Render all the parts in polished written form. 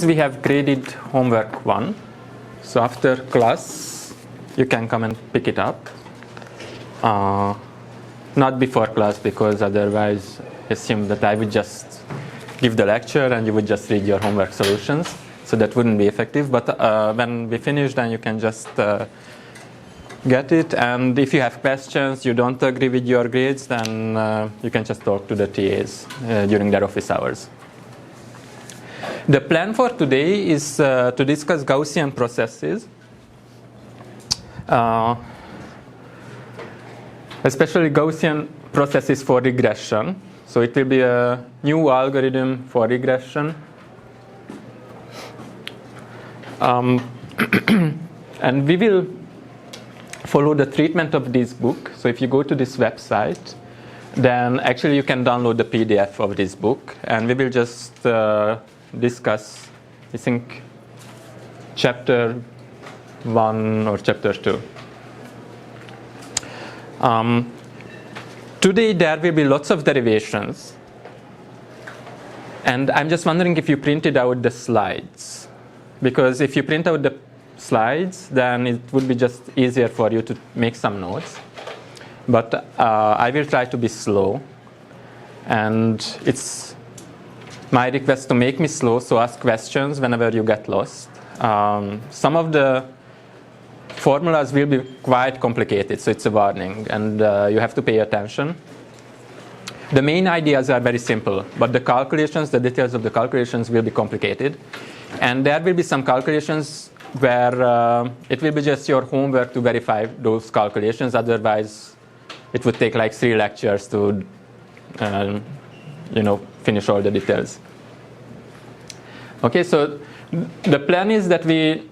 We have graded homework 1. So after class, you can come and pick it up. Not before class, because otherwise assume that I would just give the lecture and you would just read your homework solutions. So that wouldn't be effective. But when we finish, then you can just get it. And if you have questions, you don't agree with your grades, then you can just talk to the TAs during their office hours. The plan for today is to discuss Gaussian processes, especially Gaussian processes for regression. So it will be a new algorithm for regression. And we will follow the treatment of this book. So if you go to this website, then actually you can download the PDF of this book. And we will just discuss, I think, chapter 1 or chapter 2. Today there will be lots of derivations. And I'm just wondering if you printed out the slides. Because if you print out the slides, then it would be just easier for you to make some notes. But I will try to be slow. And it's my request to make me slow, so ask questions whenever you get lost. Some of the formulas will be quite complicated, so it's a warning, and you have to pay attention. The main ideas are very simple, but the calculations, the details of the calculations will be complicated. And there will be some calculations where it will be just your homework to verify those calculations. Otherwise, it would take like 3 lectures to finish all the details. Okay, so the plan is that we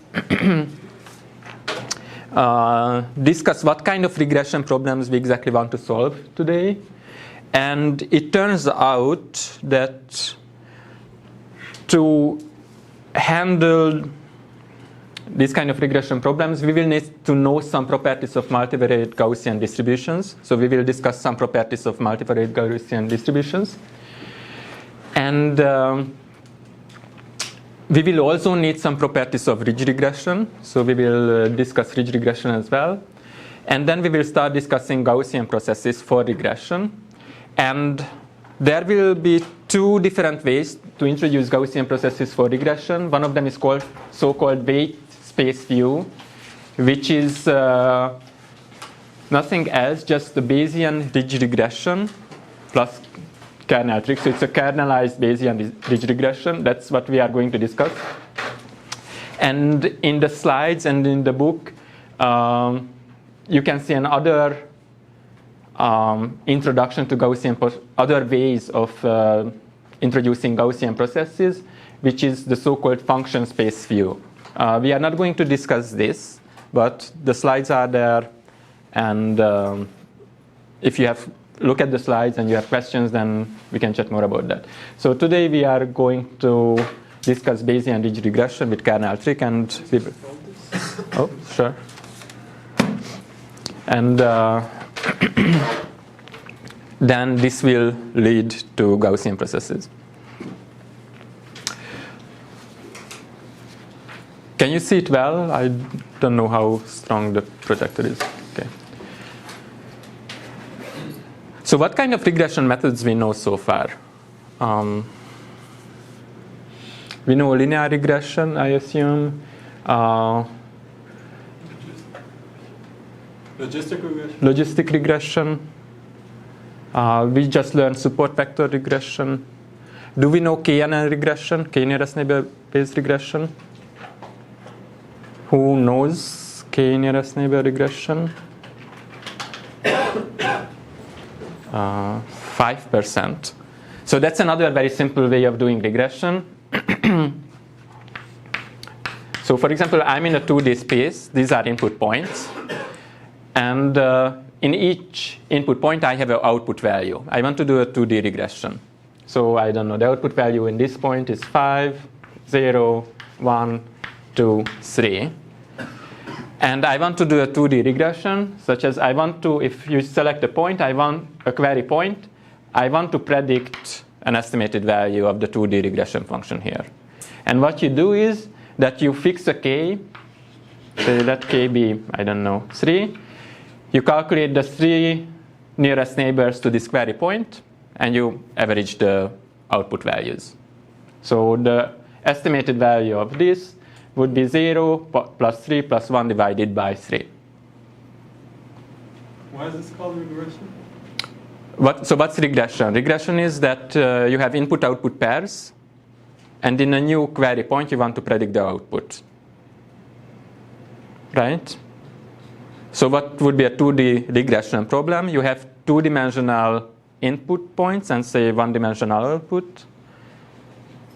discuss what kind of regression problems we exactly want to solve today. And it turns out that to handle these kind of regression problems, we will need to know some properties of multivariate Gaussian distributions. So we will discuss some properties of multivariate Gaussian distributions. And we will also need some properties of ridge regression. So we will discuss ridge regression as well. And then we will start discussing Gaussian processes for regression. And there will be 2 different ways to introduce Gaussian processes for regression. One of them is called so-called weight space view, which is nothing else, just the Bayesian ridge regression plus kernel trick. So it's a kernelized Bayesian ridge regression. That's what we are going to discuss. And in the slides and in the book, you can see another introduction to Gaussian, other ways of introducing Gaussian processes, which is the so-called function space view. We are not going to discuss this, but the slides are there, and if you look at the slides and you have questions, then we can chat more about that. So today we are going to discuss Bayesian ridge regression with kernel trick, and oh, sure. And then this will lead to Gaussian processes. Can you see it well? I don't know how strong the projector is. Okay. So what kind of regression methods we know so far? We know linear regression, I assume. Logistic regression. We just learned support vector regression. Do we know KNN regression, k-nearest neighbor-based regression? Who knows k-nearest neighbor regression? 5%. So that's another very simple way of doing regression. So for example, I'm in a 2D space. These are input points. And in each input point, I have an output value. I want to do a 2D regression. So I don't know, the output value in this point is 5, 0, 1, 2, 3. And I want to do a 2D regression, such as I want to, if you select a point, I want a query point, I want to predict an estimated value of the 2D regression function here. And what you do is that you fix a k, say let k be, I don't know, 3. You calculate the 3 nearest neighbors to this query point, and you average the output values. So the estimated value of this would be 0 plus 3 plus 1 divided by 3. Why is this called regression? So what's regression? Regression is that you have input-output pairs, and in a new query point, you want to predict the output. Right? So what would be a 2D regression problem? You have two-dimensional input points and say one-dimensional output.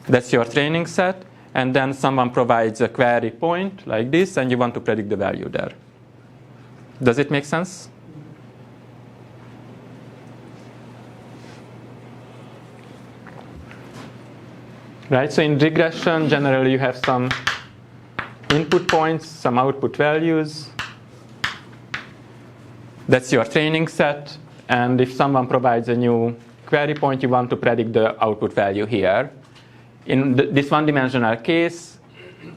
That's your training set. And then someone provides a query point like this, and you want to predict the value there. Does it make sense? Right, so in regression, generally you have some input points, some output values. That's your training set. And if someone provides a new query point, you want to predict the output value here. In this one-dimensional case,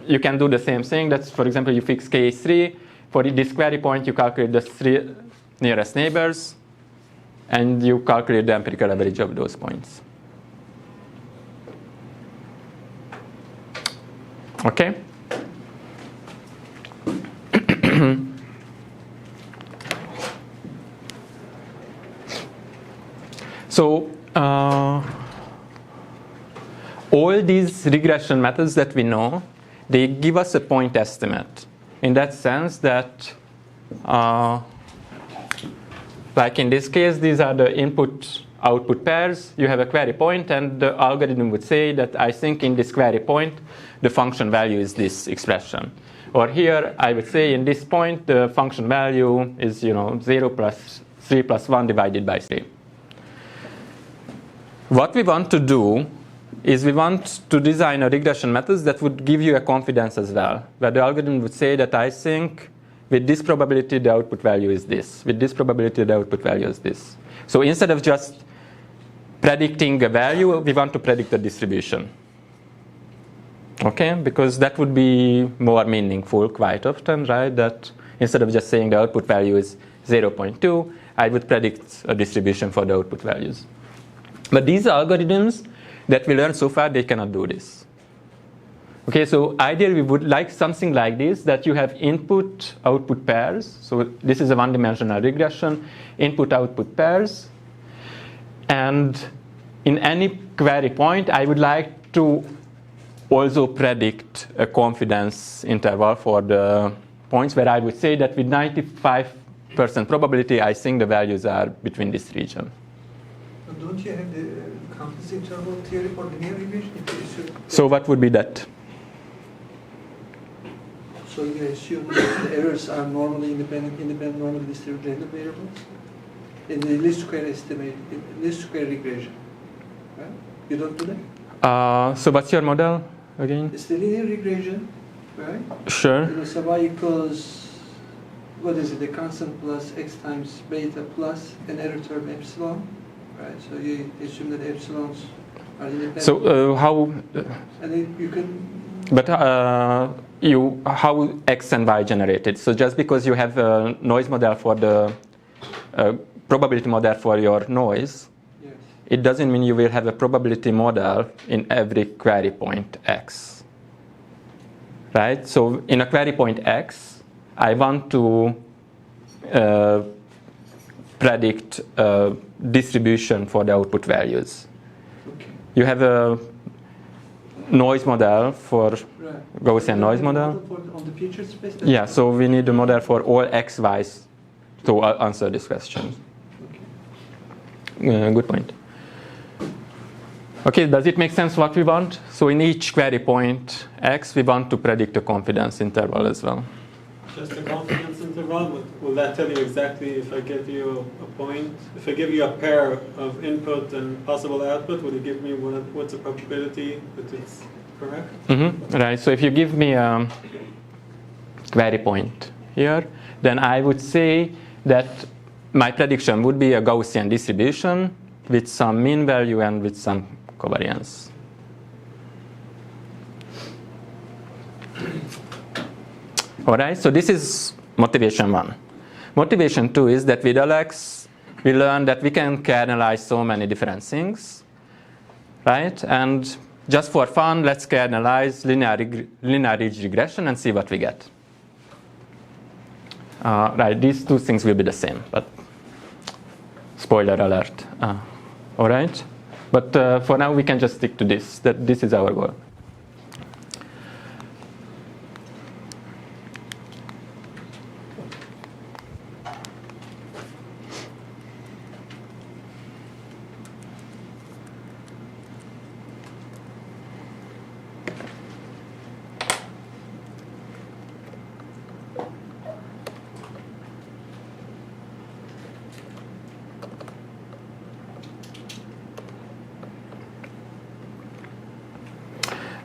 you can do the same thing. That's, for example, you fix k is 3. For this query point, you calculate the 3 nearest neighbors, and you calculate the empirical average of those points. Okay? So all these regression methods that we know, they give us a point estimate. In that sense that, like in this case, these are the input-output pairs. You have a query point, and the algorithm would say that I think in this query point, the function value is this expression. Or here, I would say in this point, the function value is 0 plus 3 plus 1 divided by 3. What we want to do is we want to design a regression methods that would give you a confidence as well, where the algorithm would say that I think with this probability the output value is this. With this probability the output value is this. So instead of just predicting a value, we want to predict a distribution. Okay, because that would be more meaningful quite often, right? That instead of just saying the output value is 0.2, I would predict a distribution for the output values. But these algorithms that we learned so far, they cannot do this. Okay, so ideally we would like something like this, that you have input-output pairs. So this is a one-dimensional regression, input-output pairs. And in any query point, I would like to also predict a confidence interval for the points where I would say that with 95% probability, I think the values are between this region. But don't you have the confidence interval theory for linear regression? So what would be that? So you assume that the errors are normally independent normally distributed random variables in the least square estimate, in least square regression, right? You don't do that? So what's your model again? It's the linear regression, right? Sure. So y equals, what is it, the constant plus x times beta plus an error term epsilon, right? So you assume that epsilons are independent. So how? And then you can. But how x and y generated? So just because you have a noise model for the probability model for your noise, Yes. It doesn't mean you will have a probability model in every query point x. Right? So in a query point x, I want to predict a distribution for the output values. Okay. You have a noise model for Right. Gaussian noise model. On the feature space? Yeah, so we need a model for all x, y's to answer this question. Okay. Good point. Okay, does it make sense what we want? So in each query point x, we want to predict a confidence interval as well. Just a confidence interval, will that tell you exactly if I give you a point? If I give you a pair of input and possible output, will you give me what's the probability that it's correct? Mm-hmm. Right, so if you give me a query point here, then I would say that my prediction would be a Gaussian distribution with some mean value and with some covariance. All right, so this is motivation 1. Motivation 2 is that with Alex, we learned that we can kernelize so many different things, right? And just for fun, let's kernelize linear ridge regression and see what we get. Right, these two things will be the same, but spoiler alert. All right, but for now we can just stick to this. That this is our goal.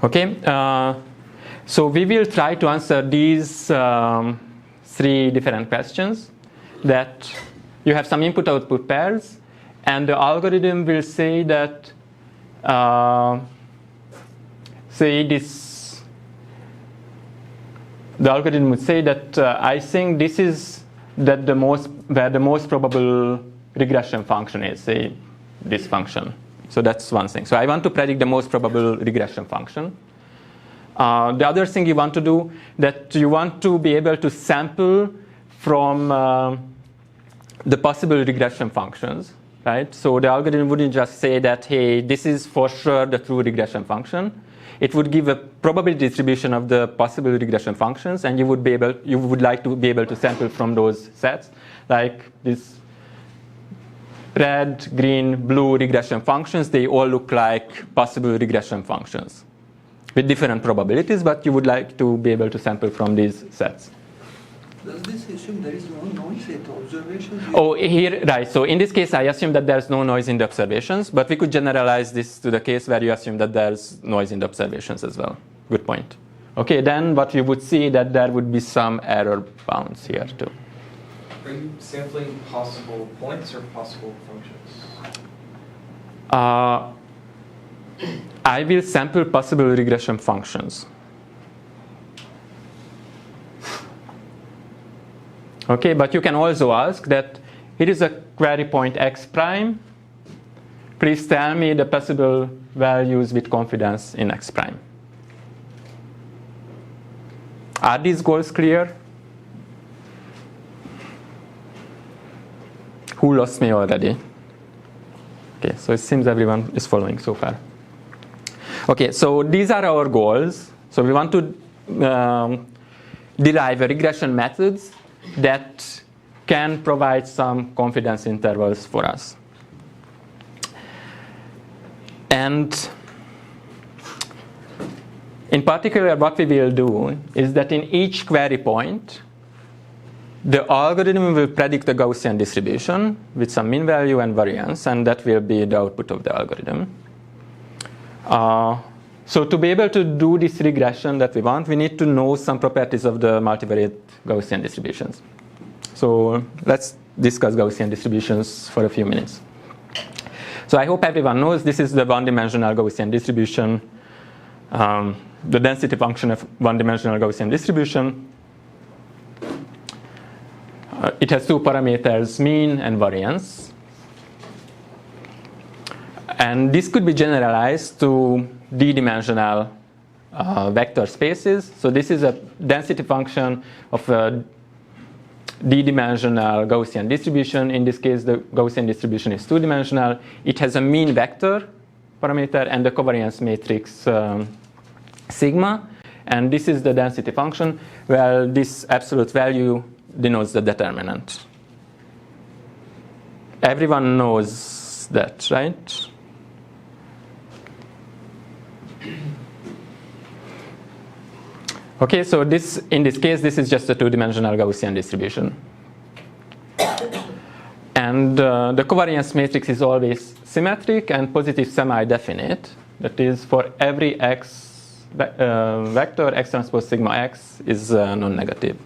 Okay, so we will try to answer these 3 different questions. That you have some input-output pairs, and the algorithm will say that, the algorithm would say that I think this is where the most probable regression function is, say this function. So that's one thing. So I want to predict the most probable regression function. The other thing you want to do, that you want to be able to sample from the possible regression functions, right? So the algorithm wouldn't just say that, hey, this is for sure the true regression function. It would give a probability distribution of the possible regression functions, and you would like to be able to sample from those sets, like this red, green, blue regression functions. They all look like possible regression functions with different probabilities, but you would like to be able to sample from these sets. Does this assume there is no noise at observations? Oh, here, right. So in this case, I assume that there's no noise in the observations, but we could generalize this to the case where you assume that there's noise in the observations as well. Good point. Okay, then what you would see that there would be some error bounds here too. Are you sampling possible points or possible functions? I will sample possible regression functions. Okay, but you can also ask that here is a query point x prime. Please tell me the possible values with confidence in x prime. Are these goals clear? Who lost me already? Okay, so it seems everyone is following so far. Okay, so these are our goals. So we want to derive a regression methods that can provide some confidence intervals for us. And in particular, what we will do is that in each query point, the algorithm will predict the Gaussian distribution with some mean value and variance, and that will be the output of the algorithm. So to be able to do this regression that we want, we need to know some properties of the multivariate Gaussian distributions. So let's discuss Gaussian distributions for a few minutes. So I hope everyone knows this is the one-dimensional Gaussian distribution, the density function of one-dimensional Gaussian distribution. It has 2 parameters, mean and variance. And this could be generalized to d-dimensional vector spaces. So this is a density function of a d-dimensional Gaussian distribution. In this case, the Gaussian distribution is 2-dimensional. It has a mean vector parameter and the covariance matrix sigma. And this is the density function, where this absolute value denotes the determinant. Everyone knows that, right? Okay, so in this case, this is just a 2-dimensional Gaussian distribution. And the covariance matrix is always symmetric and positive semi-definite. That is, for every x vector, x transpose sigma x is non-negative.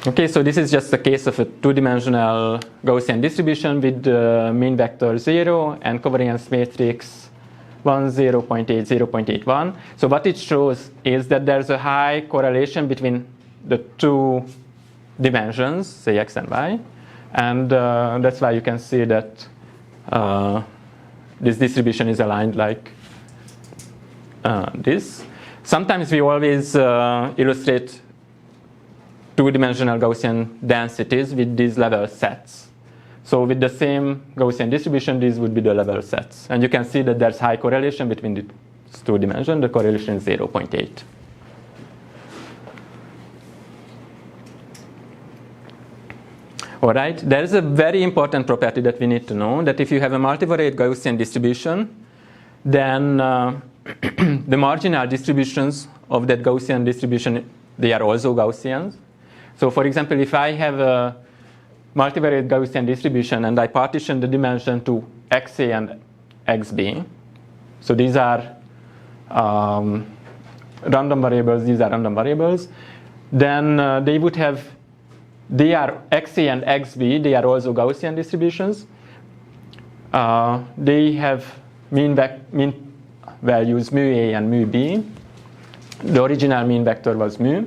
Okay, so this is just a case of a 2-dimensional Gaussian distribution with mean vector 0 and covariance matrix 1, 0.8, 0.81. So what it shows is that there's a high correlation between the two dimensions, say x and y. And that's why you can see that this distribution is aligned like this. Sometimes we always illustrate two-dimensional Gaussian densities with these level sets. So with the same Gaussian distribution, these would be the level sets. And you can see that there's high correlation between the two dimensions. The correlation is 0.8. All right, there is a very important property that we need to know, that if you have a multivariate Gaussian distribution, then the marginal distributions of that Gaussian distribution, they are also Gaussians. So for example, if I have a multivariate Gaussian distribution and I partition the dimension to xa and xb, so these are random variables, these are random variables, then they would have, they are xa and xb, they are also Gaussian distributions. They have mean values mu a and mu b. The original mean vector was mu.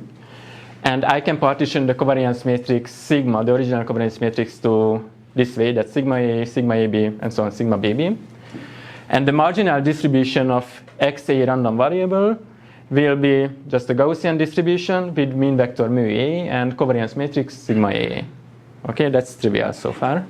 And I can partition the covariance matrix sigma, the original covariance matrix, to this way, that's sigma a, sigma ab, and so on, sigma bb. And the marginal distribution of xa random variable will be just a Gaussian distribution with mean vector mu a and covariance matrix sigma a. Okay, that's trivial so far.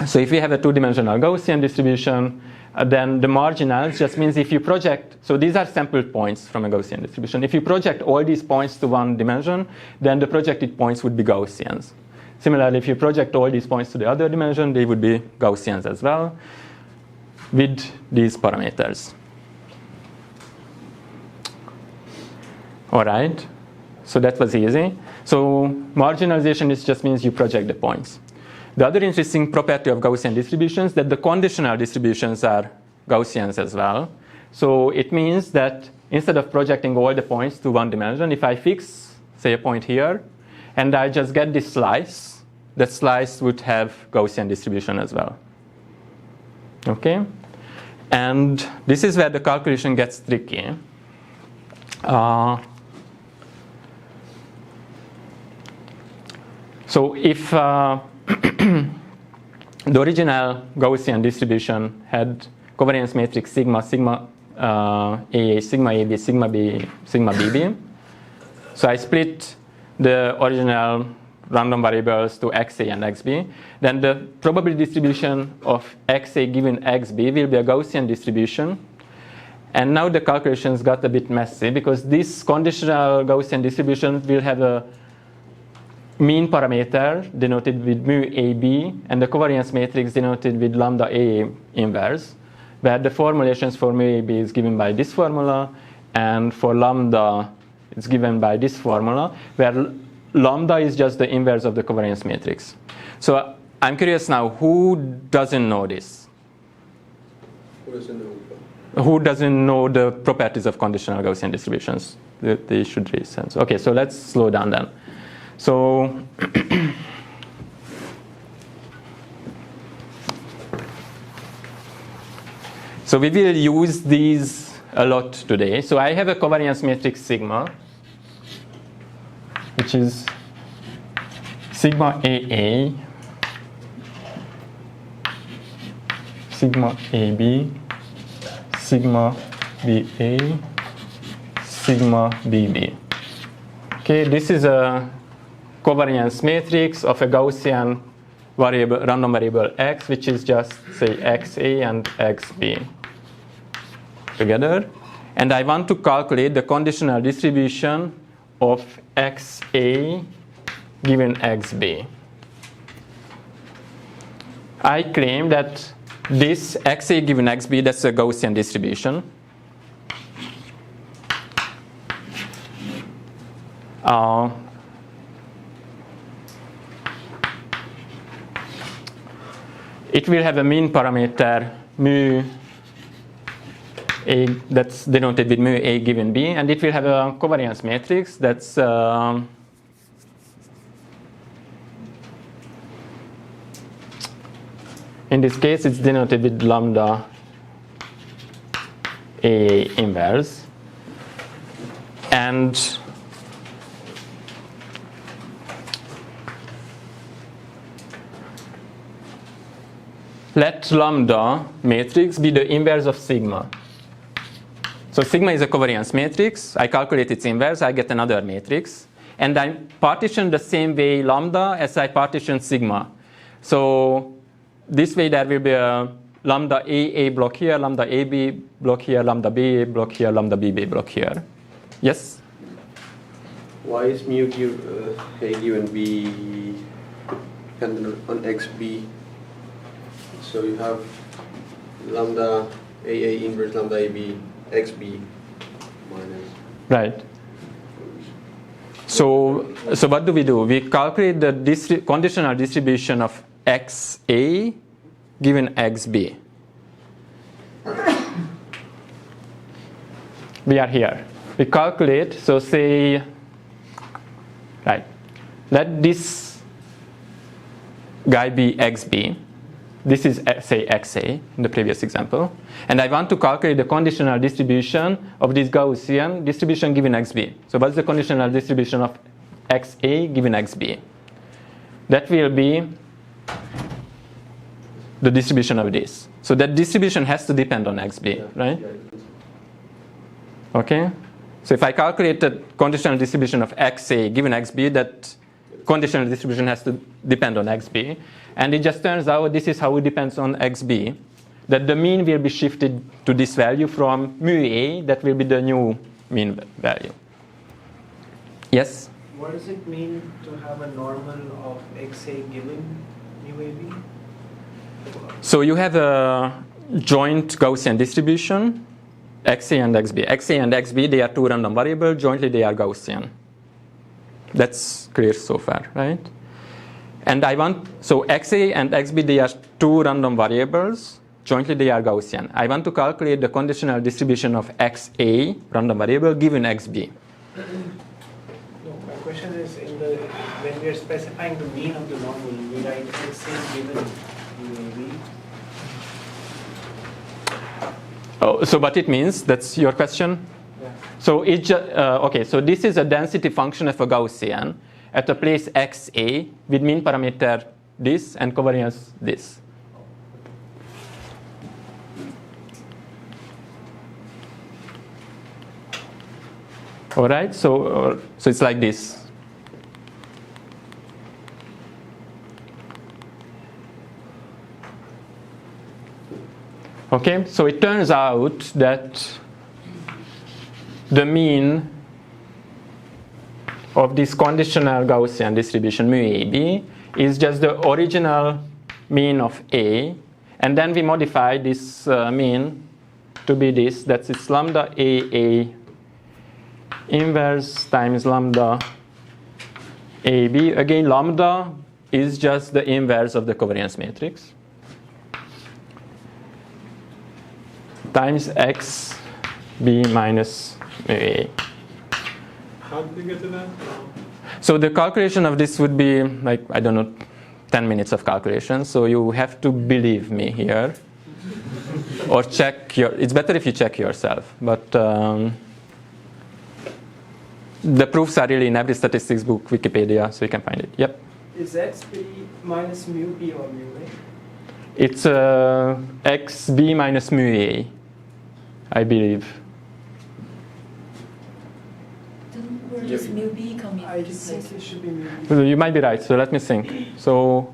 So if we have a two-dimensional Gaussian distribution, then the marginals just means if you project, so these are sample points from a Gaussian distribution. If you project all these points to one dimension, then the projected points would be Gaussians. Similarly, if you project all these points to the other dimension, they would be Gaussians as well with these parameters. All right, so that was easy. So marginalization is just means you project the points. The other interesting property of Gaussian distributions is that the conditional distributions are Gaussians as well. So it means that instead of projecting all the points to one dimension, if I fix, say, a point here, and I just get this slice, that slice would have Gaussian distribution as well. Okay? And this is where the calculation gets tricky. So if the original Gaussian distribution had covariance matrix sigma, sigma a, sigma ab, sigma b, sigma bb. So I split the original random variables to xa and xb. Then the probability distribution of xa given xb will be a Gaussian distribution. And now the calculations got a bit messy because this conditional Gaussian distribution will have a mean parameter denoted with mu ab and the covariance matrix denoted with lambda a inverse, where the formulations for mu ab is given by this formula and for lambda it's given by this formula, where lambda is just the inverse of the covariance matrix. So I'm curious now, who doesn't know this? Who doesn't know the properties of conditional Gaussian distributions? They should raise hands. Okay, so let's slow down then. So we will use these a lot today. So I have a covariance matrix sigma, which is sigma AA, sigma AB, sigma BA, sigma BB. Okay, this is a covariance matrix of a Gaussian variable, random variable x, which is just, say, xa and xb together. And I want to calculate the conditional distribution of xa given xb. I claim that this xa given xb, that's a Gaussian distribution. It will have a mean parameter mu a that's denoted with mu a given b, and it will have a covariance matrix that's In this case, it's denoted with lambda A inverse. And let lambda matrix be the inverse of sigma. So sigma is a covariance matrix. I calculate its inverse. I get another matrix. And I partition the same way lambda as I partition sigma. So this way there will be a lambda A block here, lambda AB block here, lambda BA block here, lambda BB block here. Yes? Why is mu A given B dependent on XB? So you have lambda AA inverse lambda AB XB minus. Right. So what do? We calculate the conditional distribution of XA given XB. We are here. We calculate, so say, right, let this guy be XB. This is, say, XA in the previous example. And I want to calculate the conditional distribution of this Gaussian distribution given XB. So what's the conditional distribution of XA given XB? That will be the distribution of this. So that distribution has to depend on XB, right? Okay? So if I calculate the conditional distribution of XA given XB, that conditional distribution has to depend on XB. And it just turns out this is how it depends on XB, that the mean will be shifted to this value from mu A, that will be the new mean value. Yes? What does it mean to have a normal of XA given mu AB? So you have a joint Gaussian distribution, XA and XB. XA and XB, they are two random variables, jointly they are Gaussian. That's clear so far, right? And so XA and XB, they are two random variables, jointly they are Gaussian. I want to calculate the conditional distribution of XA, random variable, given XB. No, my question is, when we are specifying the mean of the normal, we write XA given mu AB. Oh, so what it means, that's your question? Yeah. So okay, so this is a density function of a Gaussian at a place XA with mean parameter this and covariance this. All right, so it's like this. Okay, so it turns out that the mean of this conditional Gaussian distribution mu AB is just the original mean of A, and then we modify this mean to be this, that's its lambda AA inverse times lambda AB. Again, lambda is just the inverse of the covariance matrix times XB minus mu A. How did you get to that? So the calculation of this would be like, I don't know, 10 minutes of calculation. So you have to believe me here. Or it's better if you check yourself. But the proofs are really in every statistics book, Wikipedia, so you can find it. Yep. Is XB minus mu B or mu A? It's XB minus mu A, I believe. Where does mu B come in? I think it should be mu B. You might be right, so let me think. So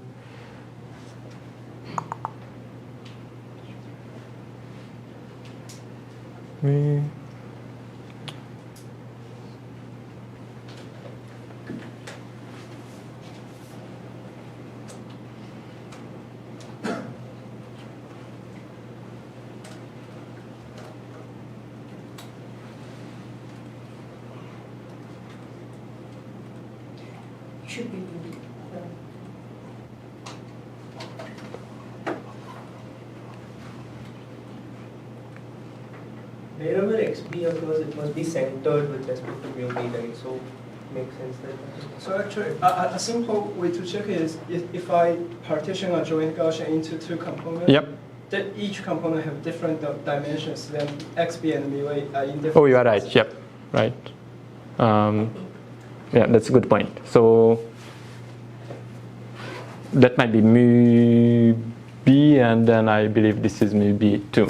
Should be mu B. Wherever XB occurs, it must be centered with respect to mu B, right? So make sense that So actually, a simple way to check is if I partition a joint Gaussian into two components, Yep. that each component have different dimensions, then xb and mu a are in different. Oh, you are right. Yep. Right. Yeah, that's a good point. So that might be mu b, and then I believe this is mu b too.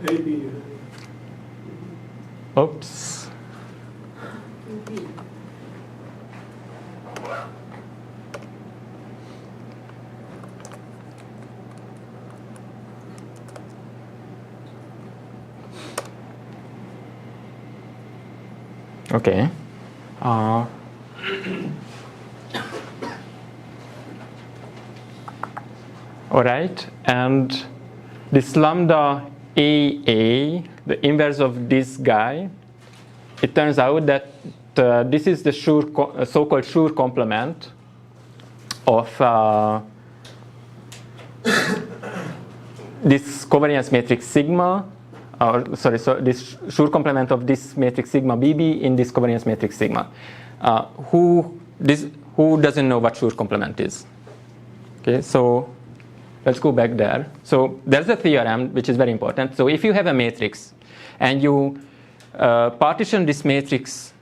AB. Oops. Okay. All right, and this lambda AA, the inverse of this guy, it turns out that this is the so-called Schur complement of this covariance matrix sigma, so this Schur complement of this matrix sigma BB in this covariance matrix sigma. Who doesn't know what Schur complement is? Okay, so let's go back there. So there's a theorem which is very important. So if you have a matrix and you partition this matrix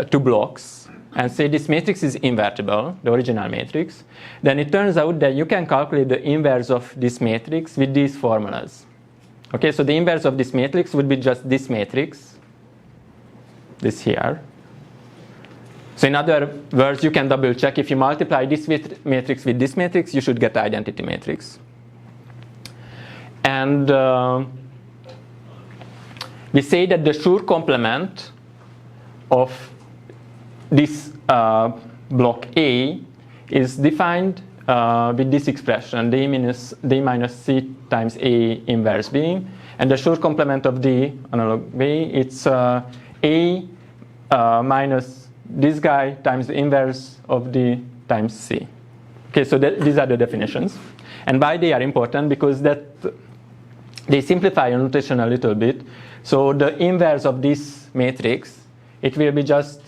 to blocks and say this matrix is invertible, the original matrix, then it turns out that you can calculate the inverse of this matrix with these formulas. Okay, so the inverse of this matrix would be just this matrix, this here. So in other words, you can double check if you multiply this matrix with this matrix, you should get the identity matrix. And we say that the Schur complement of this block A is defined with this expression, d minus c times A inverse B. And the Schur complement of the analog B, it's A minus this guy times the inverse of D times C. Okay, so these are the definitions. And why they are important? Because that they simplify your notation a little bit. So the inverse of this matrix, it will be just,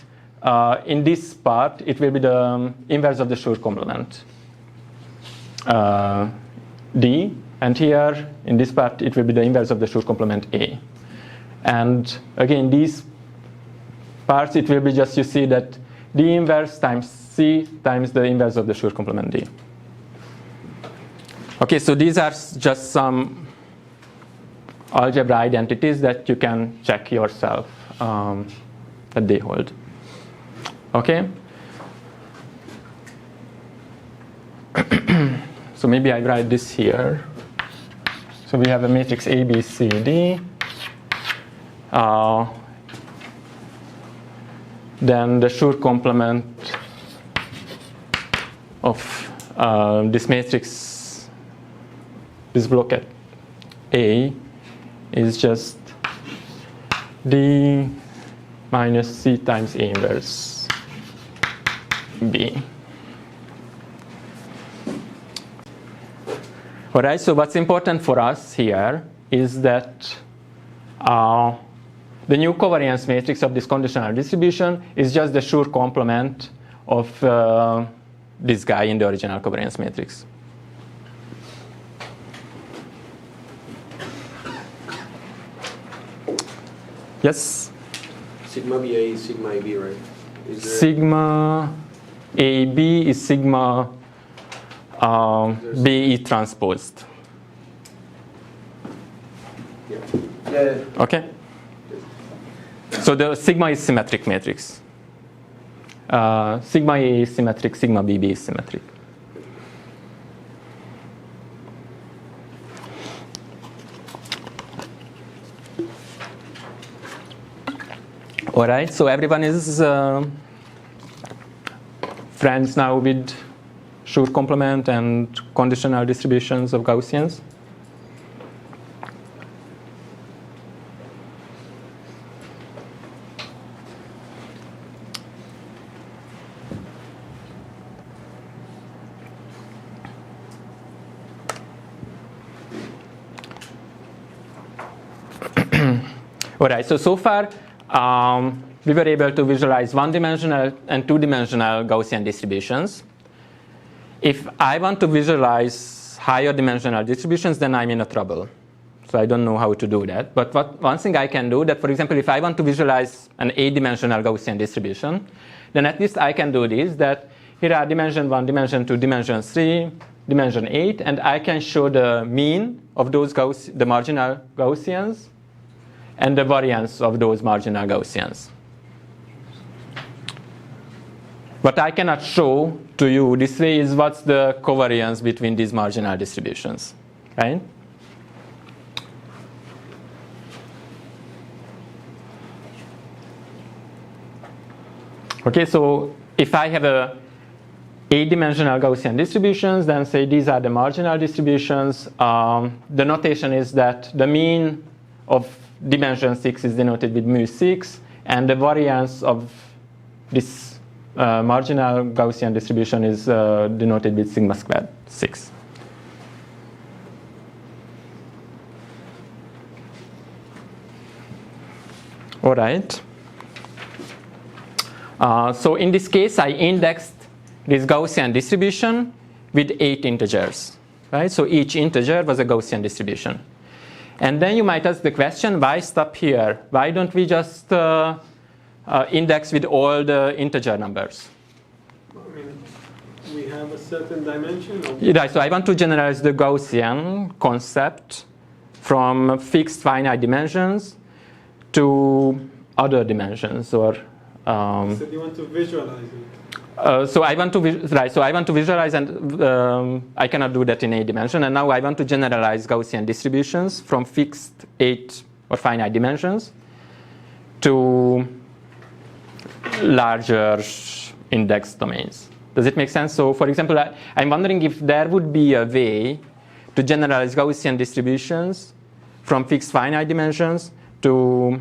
in this part, it will be the inverse of the Schur complement, D. And here, in this part, it will be the inverse of the Schur complement A. And again, these parts, it will be just, you see that D inverse times C times the inverse of the Schur complement D. Okay, so these are just some algebra identities that you can check yourself that they hold. Okay? So maybe I write this here. So we have a matrix A, B, C, D. Then the Schur complement of this matrix, this block at A, is just D minus C times A inverse B. All right, so what's important for us here is that the new covariance matrix of this conditional distribution is just the Schur complement of this guy in the original covariance matrix. Yes? Sigma BA is sigma AB, right? Sigma AB is sigma BE transposed. Yeah. Okay? So the sigma is symmetric matrix. Sigma A is symmetric, sigma BB is symmetric. All right, so everyone is friends now with Schur complement and conditional distributions of Gaussians. All right, so far we were able to visualize one-dimensional and two-dimensional Gaussian distributions. If I want to visualize higher dimensional distributions, then I'm in a trouble. So I don't know how to do that. But one thing I can do that, for example, if I want to visualize an 8-dimensional Gaussian distribution, then at least I can do this, that here are dimension 1, dimension 2, dimension 3, dimension 8, and I can show the mean of those the marginal Gaussians and the variance of those marginal Gaussians. What I cannot show to you this way is what's the covariance between these marginal distributions, right? Okay, so if I have a 8-dimensional Gaussian distributions, then say these are the marginal distributions. The notation is that the mean of dimension 6 is denoted with mu6, and the variance of this marginal Gaussian distribution is denoted with sigma squared 6. All right. So in this case, I indexed this Gaussian distribution with 8 integers, right? So each integer was a Gaussian distribution. And then you might ask the question, why stop here? Why don't we just index with all the integer numbers? I mean, we have a certain dimension. Yeah, so I want to generalize the Gaussian concept from fixed finite dimensions to other dimensions, or so you want to visualize it. So I want to visualize, and I cannot do that in 8 dimension. And now I want to generalize Gaussian distributions from fixed 8 or finite dimensions to larger index domains. Does it make sense? So for example, I'm wondering if there would be a way to generalize Gaussian distributions from fixed finite dimensions to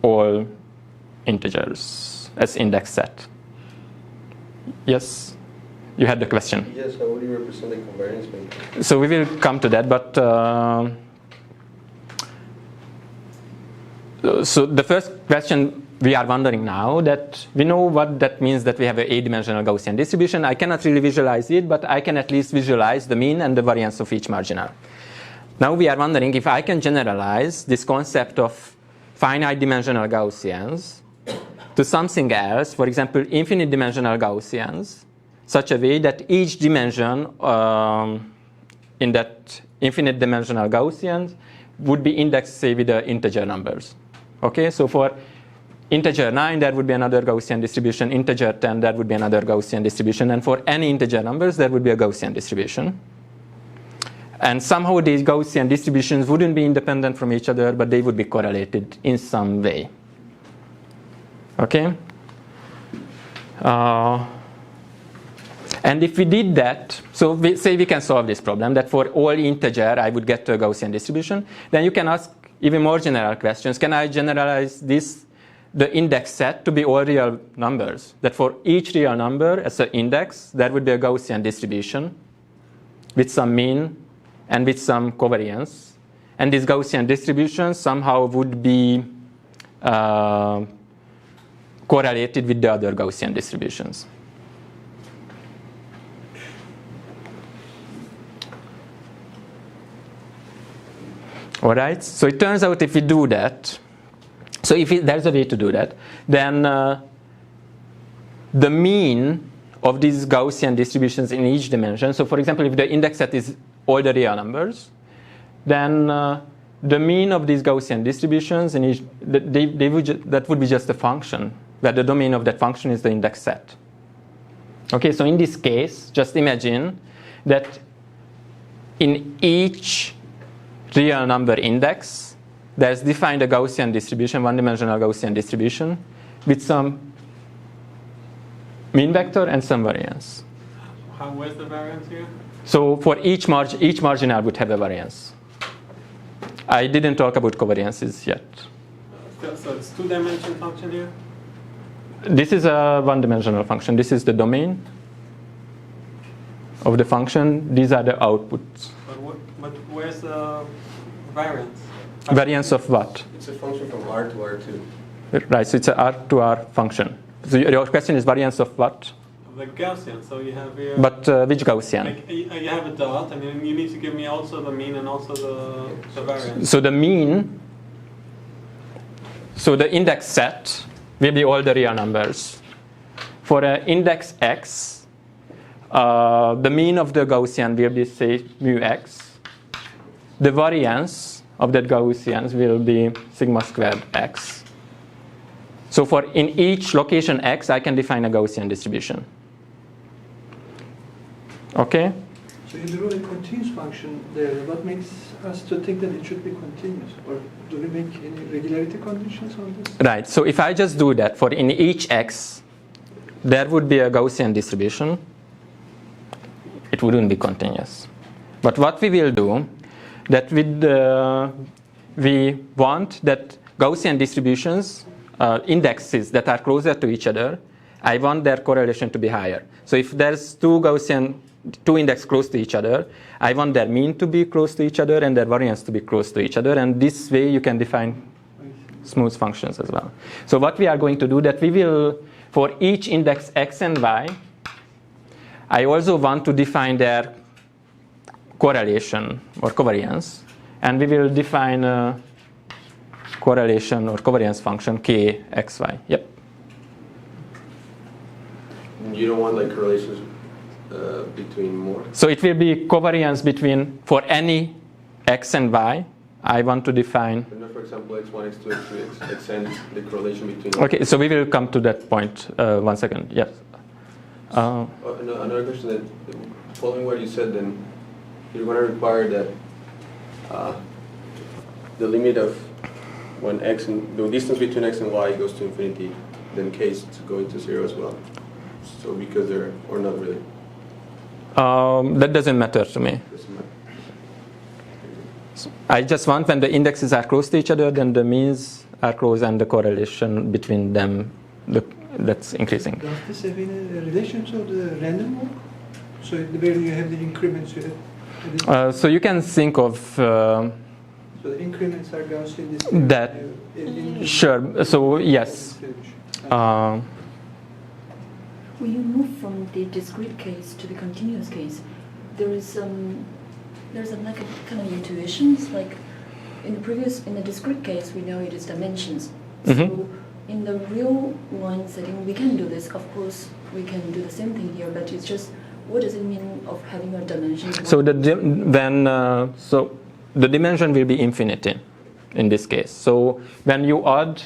all integers as index set. Yes, you had the question. Yes, how would you represent the covariance matrix? So we will come to that, but so the first question we are wondering now, that we know what that means, that we have an 8-dimensional Gaussian distribution. I cannot really visualize it, but I can at least visualize the mean and the variance of each marginal. Now we are wondering if I can generalize this concept of finite dimensional Gaussians to something else, for example, infinite dimensional Gaussians, such a way that each dimension in that infinite dimensional Gaussians would be indexed, say, with the integer numbers. Okay, so for integer 9, there would be another Gaussian distribution. Integer 10, there would be another Gaussian distribution. And for any integer numbers, there would be a Gaussian distribution. And somehow these Gaussian distributions wouldn't be independent from each other, but they would be correlated in some way. Okay? And if we did that, so we say we can solve this problem, that for all integer I would get to a Gaussian distribution, then you can ask even more general questions. Can I generalize the index set to be all real numbers? That for each real number as an index, there would be a Gaussian distribution with some mean and with some covariance. And this Gaussian distribution somehow would be correlated with the other Gaussian distributions. All right, so it turns out if we do that, so if there's a way to do that, then the mean of these Gaussian distributions in each dimension, so for example, if the index set is all the real numbers, then the mean of these Gaussian distributions in each, that would be just a function, where the domain of that function is the index set. Okay, so in this case, just imagine that in each real number index, there's defined a Gaussian distribution, one-dimensional Gaussian distribution, with some mean vector and some variance. where's the variance here? So for each marginal would have a variance. I didn't talk about covariances yet. So it's two-dimensional function here? This is a one-dimensional function. This is the domain of the function. These are the outputs. But where's the variance? Variance of what? It's a function from R to R2. Right, so it's a R to R function. So your question is variance of what? The Gaussian, so you have here... But which Gaussian? Like, you have a dot, and then you need to give me also the mean and also the variance. So the mean, so the index set will be all the real numbers. For index x, the mean of the Gaussian will be, say, mu x. The variance of that Gaussian will be sigma squared x. So for in each location x, I can define a Gaussian distribution. Okay? So you draw a continuous function there. What makes us to think that it should be continuous? Or do we make any regularity conditions on this? Right, so if I just do that for in each x, there would be a Gaussian distribution. It wouldn't be continuous. But what we will do, that with we want that Gaussian distributions, indexes that are closer to each other, I want their correlation to be higher. So if there's two index close to each other, I want their mean to be close to each other and their variance to be close to each other, and this way you can define smooth functions as well. So what we are going to do, that we will, for each index x and y, I also want to define their correlation or covariance, and we will define a correlation or covariance function k x y. Yep. You don't want like correlations between more? So it will be covariance between, for any x and y, I want to define. For example, x1, x2, x3, xn, the correlation between. Okay, so we will come to that point. 1 second. Yes. Another question, that following what you said, then you're going to require that the limit of when x and the distance between x and y goes to infinity, then k is going to 0 as well. So because they're, or not really. That doesn't matter to me. I just want when the indexes are close to each other, then the means are close and the correlation between them, that's increasing. Does this have any relation to the random walk? So where you have the increments, you have... So you can think of... so the increments are Gaussian distribution. That, sure. So yes. When you move from the discrete case to the continuous case, there's a like a kind of intuitions. Like in the discrete case, we know it is dimensions. So in the real line setting, we can do this. Of course, we can do the same thing here, but it's just what does it mean of having a dimension? So so the dimension will be infinity in this case. So when you add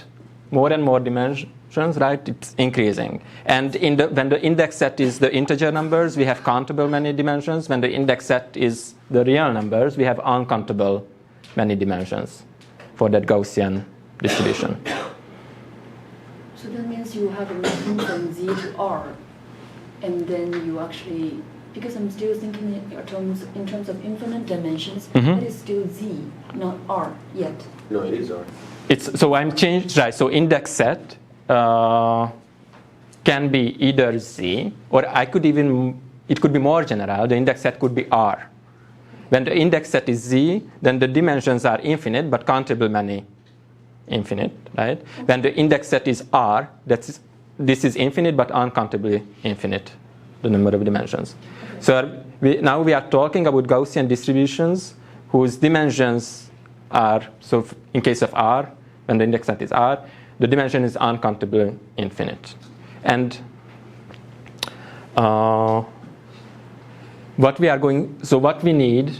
more and more dimensions, right, it's increasing. And when the index set is the integer numbers, we have countable many dimensions. When the index set is the real numbers, we have uncountable many dimensions for that Gaussian distribution. So that means you have a mapping from Z to R, and then you actually, because I'm still thinking in terms of infinite dimensions, it is still Z, not R yet. No, it is R. So I'm changed, right? So index set can be either Z, or it could be more general. The index set could be R. When the index set is Z, then the dimensions are infinite, but countable many infinite, right? Okay. When the index set is R, this is infinite, but uncountably infinite, the number of dimensions. Okay. So now we are talking about Gaussian distributions whose dimensions are, so in case of R, when the index set is R, the dimension is uncountably infinite. And what we need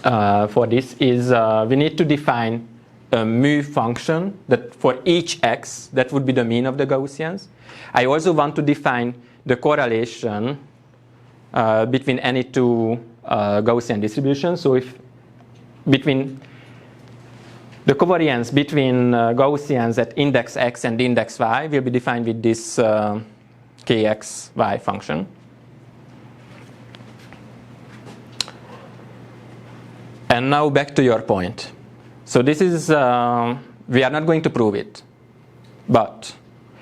for this is we need to define a mu function that for each x, that would be the mean of the Gaussians. I also want to define the correlation between any two Gaussian distributions. So if between the covariance between Gaussians at index x and index y will be defined with this kxy function. And now back to your point. So this is, we are not going to prove it. But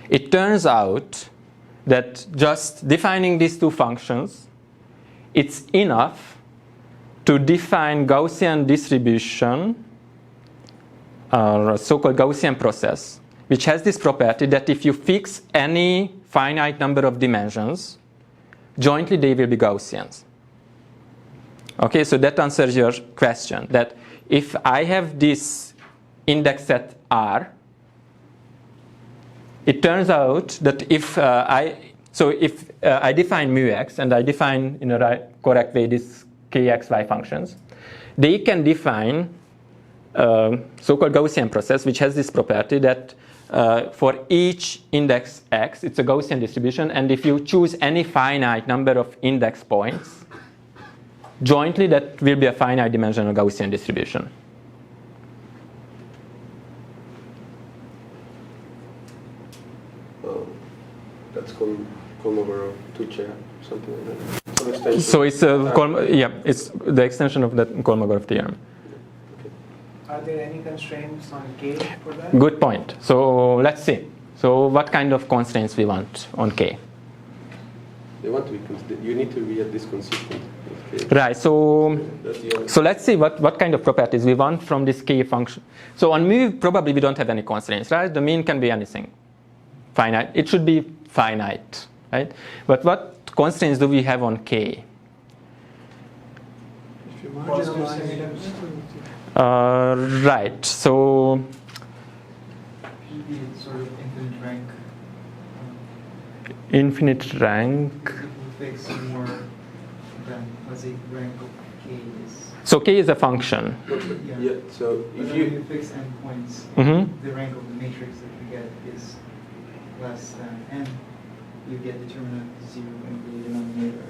it turns out that just defining these two functions, it's enough to define Gaussian distribution, or a so-called Gaussian process, which has this property that if you fix any finite number of dimensions, jointly they will be Gaussians. Okay, so that answers your question, that if I have this index set R, it turns out that if I define mu x and I define in a correct way these kxy functions, they can define so-called Gaussian process, which has this property that for each index x, it's a Gaussian distribution, and if you choose any finite number of index points, jointly that will be a finite dimensional Gaussian distribution. That's Kolmogorov-Tuche, something like that. Some extension. So it's it's the extension of that Kolmogorov theorem. Are there any constraints on K for that? Good point. So let's see. So what kind of constraints we want on K? They want to be you need to be at this consistent with K. Right. So let's see what kind of properties we want from this K function. So on mu, probably we don't have any constraints, right? The mean can be anything. Finite. It should be finite, right? But what constraints do we have on K? If you marginalize, right. So P sort of infinite rank. Infinite rank. If we fix more than, let's say, rank of K is. So K is a function. Yeah. So But if when you you fix endpoints, the rank of the matrix that you get is less than n. You get determinant 0 in the denominator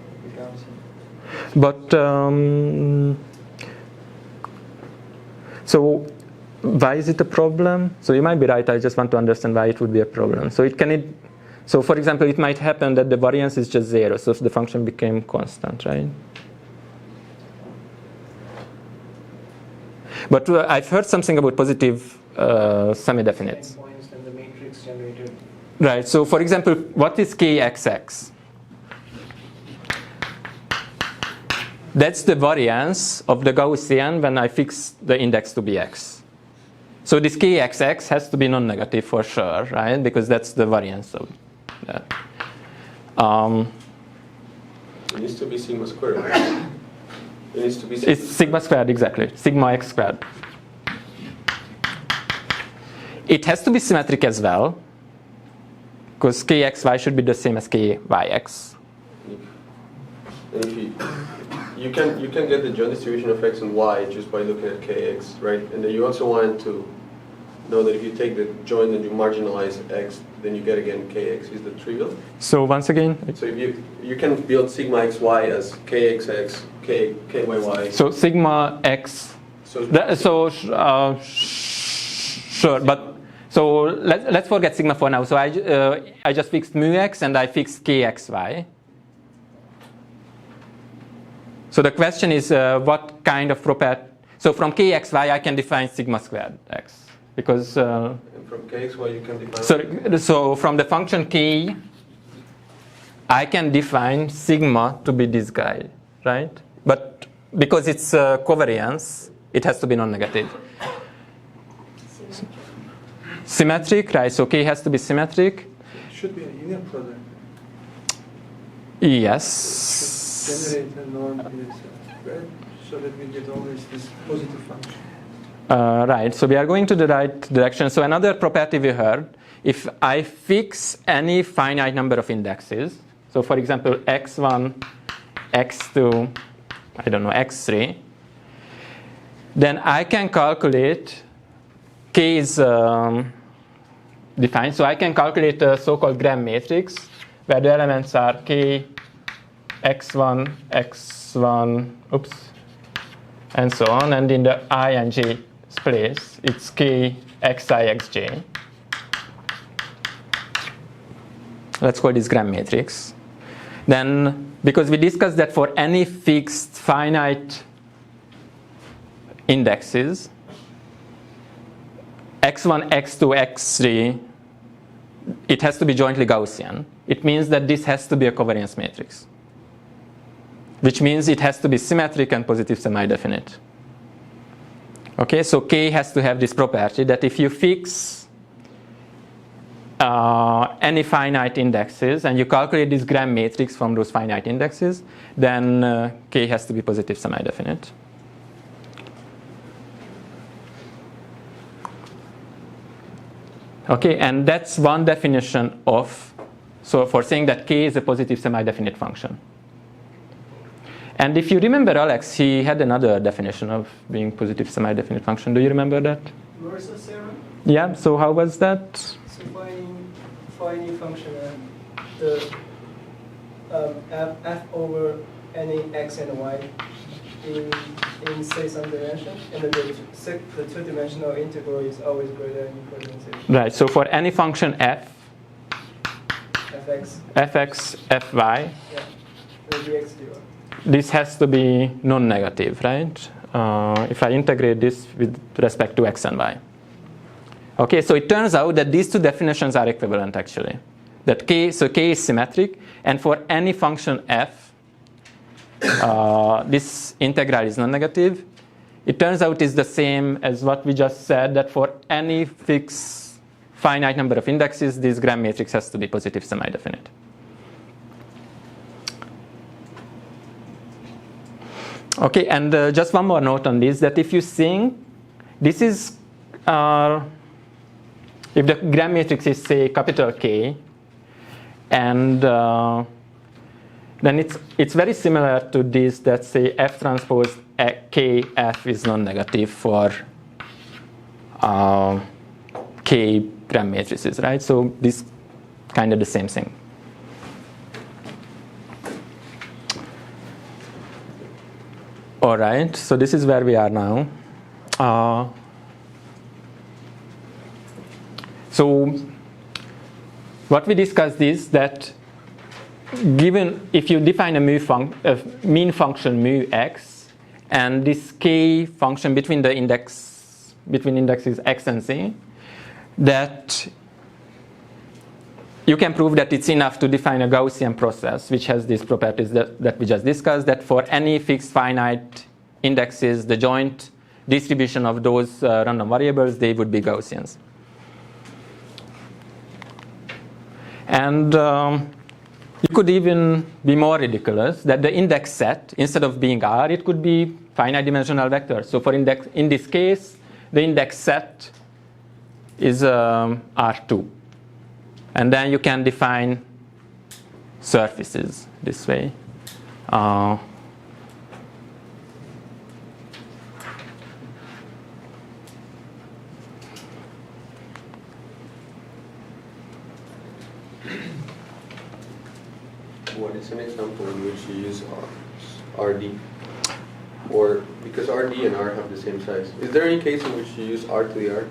of the Gaussian. But so why is it a problem? So you might be right. I just want to understand why it would be a problem. So so for example, it might happen that the variance is just 0. So the function became constant, right? But I've heard something about positive semi-definites. Points and the matrix generated. Right. So for example, what is kxx? That's the variance of the Gaussian when I fix the index to be x. So this kxx has to be non-negative for sure, right? Because that's the variance of that. it needs to be sigma squared. Right? It needs to be It's sigma squared, exactly. Sigma x squared. It has to be symmetric as well, because kxy should be the same as kyx. And if you can get the joint distribution of x and y just by looking at kx, right? And then you also want to know that if you take the joint and you marginalize x, then you get again kx. Is that trivial? So once again, So if you can build sigma xy as kxx, kyy. so sigma x. Sure, but so let's forget sigma for now. So I just fixed mu x and I fixed kxy. So the question is what kind of property. So from kxy I can define sigma squared x because. And from kxy you can define. So from the function k, I can define sigma to be this guy, right? But because it's covariance, it has to be non-negative. Symmetric, right? So k has to be symmetric. it should be an inner product. Yes. Generate a norm in itself, right? So that we get always this positive function. Right, so we are going to the right direction. So another property we heard, if I fix any finite number of indexes, so for example x1, x2, I don't know, x3, then I can calculate, k is defined, so I can calculate a so-called gram matrix where the elements are k, x1, x1, and so on, and in the I and j place, it's k, xi, xj. Let's call this gram matrix. Then, because we discussed that for any fixed finite indexes, x1, x2, x3, it has to be jointly Gaussian. It means that this has to be a covariance matrix, which means it has to be symmetric and positive semi-definite. Okay, so K has to have this property that if you fix any finite indexes and you calculate this gram matrix from those finite indexes, then K has to be positive semi-definite. Okay, and that's one definition of, so for saying that K is a positive semi-definite function. And if you remember Alex, he had another definition of being positive semi-definite function. Do you remember that? Versus theorem? Yeah, so how was that? So for any function, the f over any x and y in say some dimension, and the two-dimensional integral is always greater than or equal to 0. Right, so for any function f, fx, fy, yeah, the dx dy. This has to be non-negative, right? If I integrate this with respect to x and y. Okay, so it turns out that these two definitions are equivalent actually. That K is symmetric, and for any function f, this integral is non-negative. It turns out it's the same as what we just said, that for any fixed finite number of indexes, this gram matrix has to be positive semi-definite. Okay, and just one more note on this, that if you think this is, if the gram matrix is say capital K, and then it's very similar to this, that say F transpose KF is non-negative for K gram matrices, right? So this kind of the same thing. All right, so this is where we are now. So what we discussed is that given if you define a mean function mu x, and this K function between indexes x and z, that you can prove that it's enough to define a Gaussian process which has these properties that we just discussed, that for any fixed finite indexes, the joint distribution of those random variables, they would be Gaussians. And you could even be more ridiculous, that the index set, instead of being R, it could be finite dimensional vectors. So for in this case, the index set is R2. And then you can define surfaces this way. What is an example in which you use RD? Or because RD and R have the same size. Is there any case in which you use R to the R?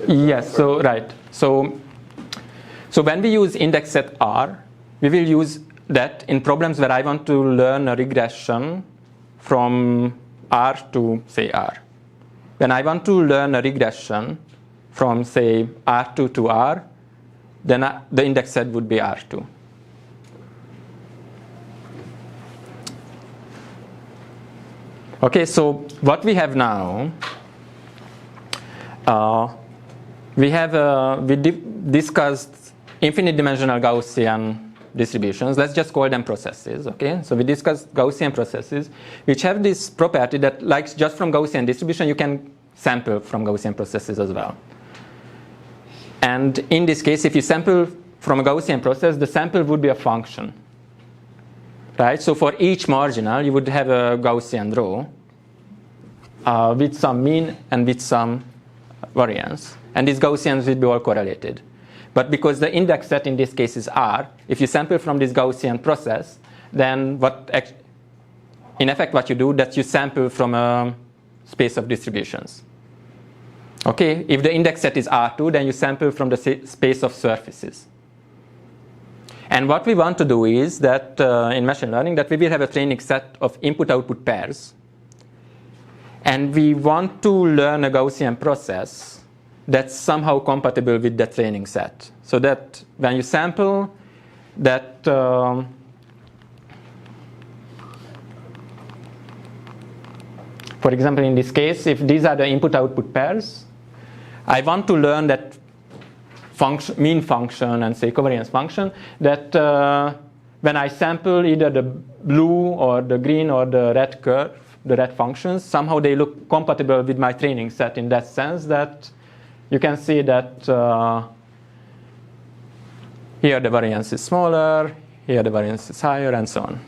Yes, so right. So when we use index set R, we will use that in problems where I want to learn a regression from R to, say, R. When I want to learn a regression from, say, R2 to R, then the index set would be R2. Okay, so what we have now, we discussed infinite dimensional Gaussian distributions. Let's just call them processes. Okay, so we discussed Gaussian processes which have this property that, like just from Gaussian distribution, you can sample from Gaussian processes as well. And in this case, if you sample from a Gaussian process, the sample would be a function, right? So for each marginal, you would have a Gaussian row with some mean and with some variance, and these Gaussians will be all correlated. But because the index set in this case is R, if you sample from this Gaussian process, then in effect what you do, that you sample from a space of distributions. Okay, if the index set is R2, then you sample from the space of surfaces. And what we want to do is that in machine learning, that we will have a training set of input-output pairs. And we want to learn a Gaussian process that's somehow compatible with the training set. So that when you sample, that for example, in this case, if these are the input-output pairs, I want to learn that mean function and say covariance function, that when I sample either the blue or the green or the red curve, the red functions, somehow they look compatible with my training set in that sense that you can see that here the variance is smaller, here the variance is higher, and so on.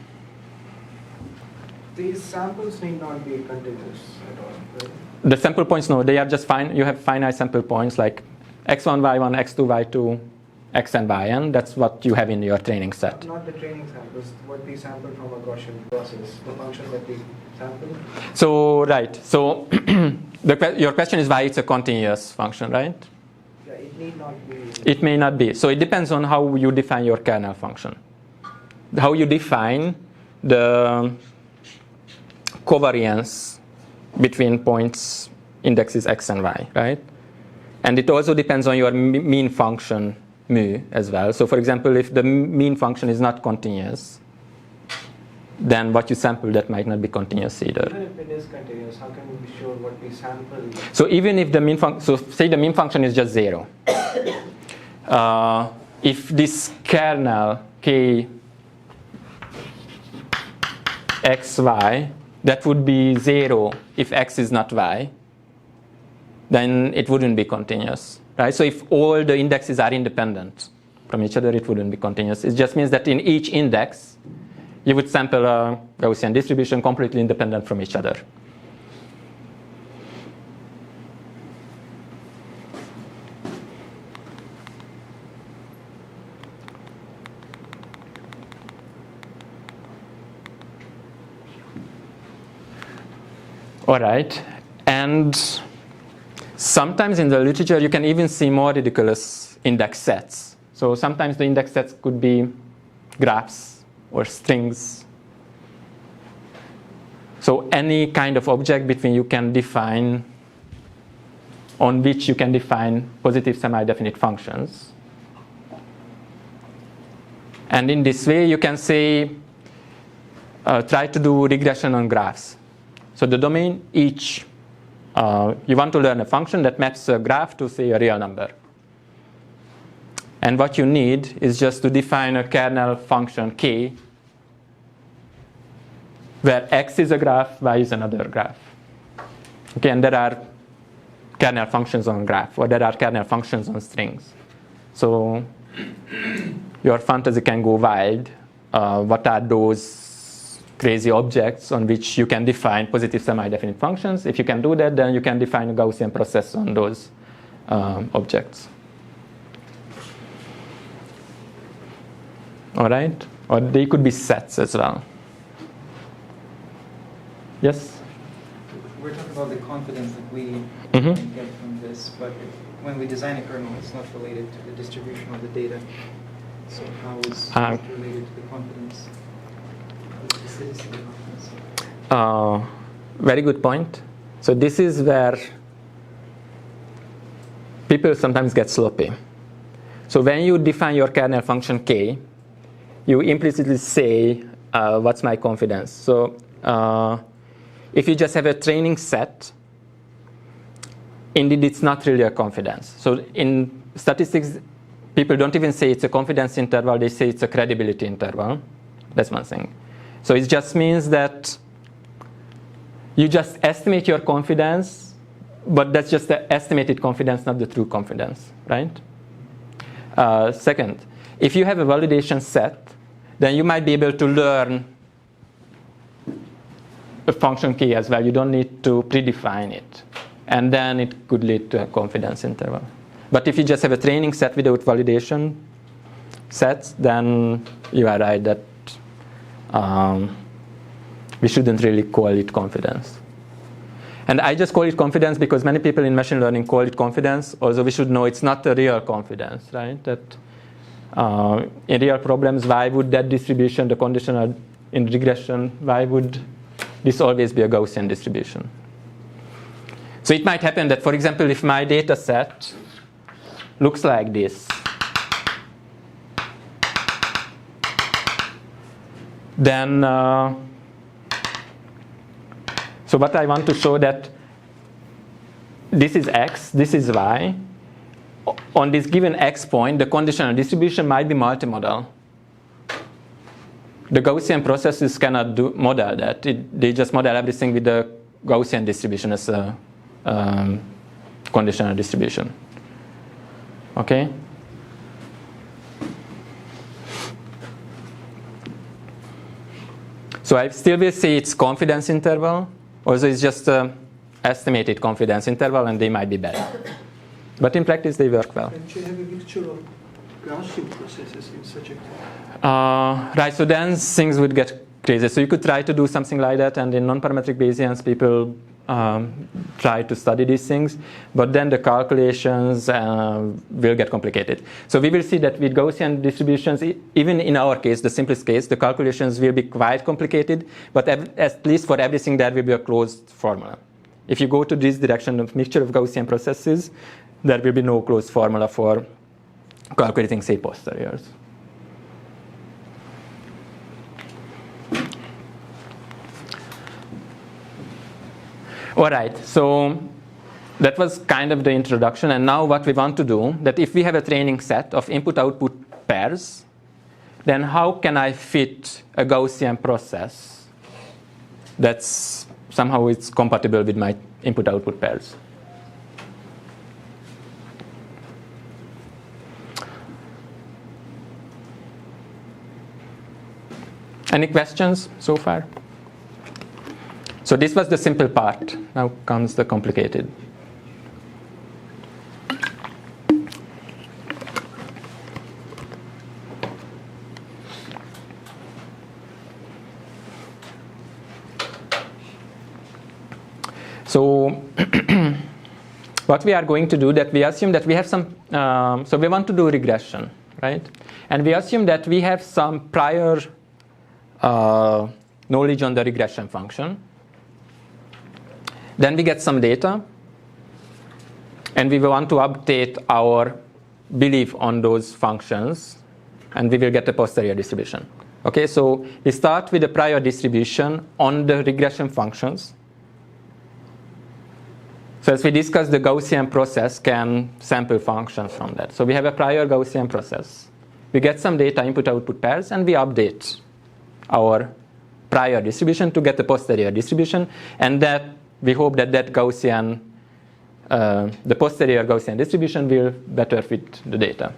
These samples need not be continuous at all, right? The sample points, no, they are just fine. You have finite sample points like x1, y1, x2, y2, x and yn. That's what you have in your training set. Not the training samples, what we sample from a Gaussian process, the function that we sample. So, right. So, your question is why it's a continuous function, right? Yeah, it need not be. It may not be. So, it depends on how you define your kernel function. How you define the covariance between points indexes x and y, right? And it also depends on your mean function mu as well. So for example, if the mean function is not continuous, then what you sample that might not be continuous either. Even if it is continuous, how can we be sure what we sample? So even if the mean function, so say the mean function is just 0. If this kernel k x y, that would be 0 if x is not y, then it wouldn't be continuous, right? So if all the indexes are independent from each other, it wouldn't be continuous. It just means that in each index, you would sample a Gaussian distribution completely independent from each other. All right, and sometimes in the literature you can even see more ridiculous index sets. So sometimes the index sets could be graphs or strings. So any kind of object between you can define, on which you can define positive semi-definite functions. And in this way you can say, try to do regression on graphs. So the domain each, you want to learn a function that maps a graph to say a real number. And what you need is just to define a kernel function k, where x is a graph, y is another graph. Okay, and there are kernel functions on graph, or there are kernel functions on strings. So your fantasy can go wild. What are those crazy objects on which you can define positive semi-definite functions? If you can do that, then you can define a Gaussian process on those objects. All right? Or they could be sets as well. Yes? We're talking about the confidence that we Mm-hmm. can get from this, but when we design a kernel, it's not related to the distribution of the data. So how is it related to the confidence? The statistical confidence? Very good point. So this is where people sometimes get sloppy. So when you define your kernel function k, you implicitly say, what's my confidence? So if you just have a training set, indeed it's not really a confidence. So in statistics, people don't even say it's a confidence interval, they say it's a credibility interval. That's one thing. So it just means that you just estimate your confidence, but that's just the estimated confidence, not the true confidence, right? Second, if you have a validation set, then you might be able to learn a function k as well. You don't need to predefine it. And then it could lead to a confidence interval. But if you just have a training set without validation sets, then you are right that we shouldn't really call it confidence. And I just call it confidence because many people in machine learning call it confidence, although we should know it's not a real confidence, right? That in real problems, why would that distribution, the conditional in regression, why would this always be a Gaussian distribution? So it might happen that, for example, if my data set looks like this, then so what I want to show that this is x, this is y. On this given x point, the conditional distribution might be multimodal. The Gaussian processes cannot model that. They just model everything with the Gaussian distribution as a conditional distribution. Okay? So I still will say it's confidence interval, also it's just an estimated confidence interval, and they might be bad. But in practice, they work well. Can't you have a mixture of Gaussian processes in such a case? Right, so then things would get crazy. So you could try to do something like that, and in non-parametric Bayesians, people try to study these things, but then the calculations will get complicated. So we will see that with Gaussian distributions, even in our case, the simplest case, the calculations will be quite complicated, but at least for everything there will be a closed formula. If you go to this direction of mixture of Gaussian processes, there will be no closed formula for calculating, say, posteriors. All right, so that was kind of the introduction, and now what we want to do, that if we have a training set of input-output pairs, then how can I fit a Gaussian process that's somehow it's compatible with my input-output pairs? Any questions so far? So this was the simple part. Now comes the complicated. So what we are going to do, that we assume that we have some, so we want to do regression, right? And we assume that we have some prior knowledge on the regression function. Then we get some data, and we want to update our belief on those functions, and we will get a posterior distribution. Okay, so we start with a prior distribution on the regression functions. So as we discussed, the Gaussian process can sample functions from that. So we have a prior Gaussian process. We get some data, input-output pairs, and we update our prior distribution to get the posterior distribution, and that we hope that that Gaussian, the posterior Gaussian distribution will better fit the data.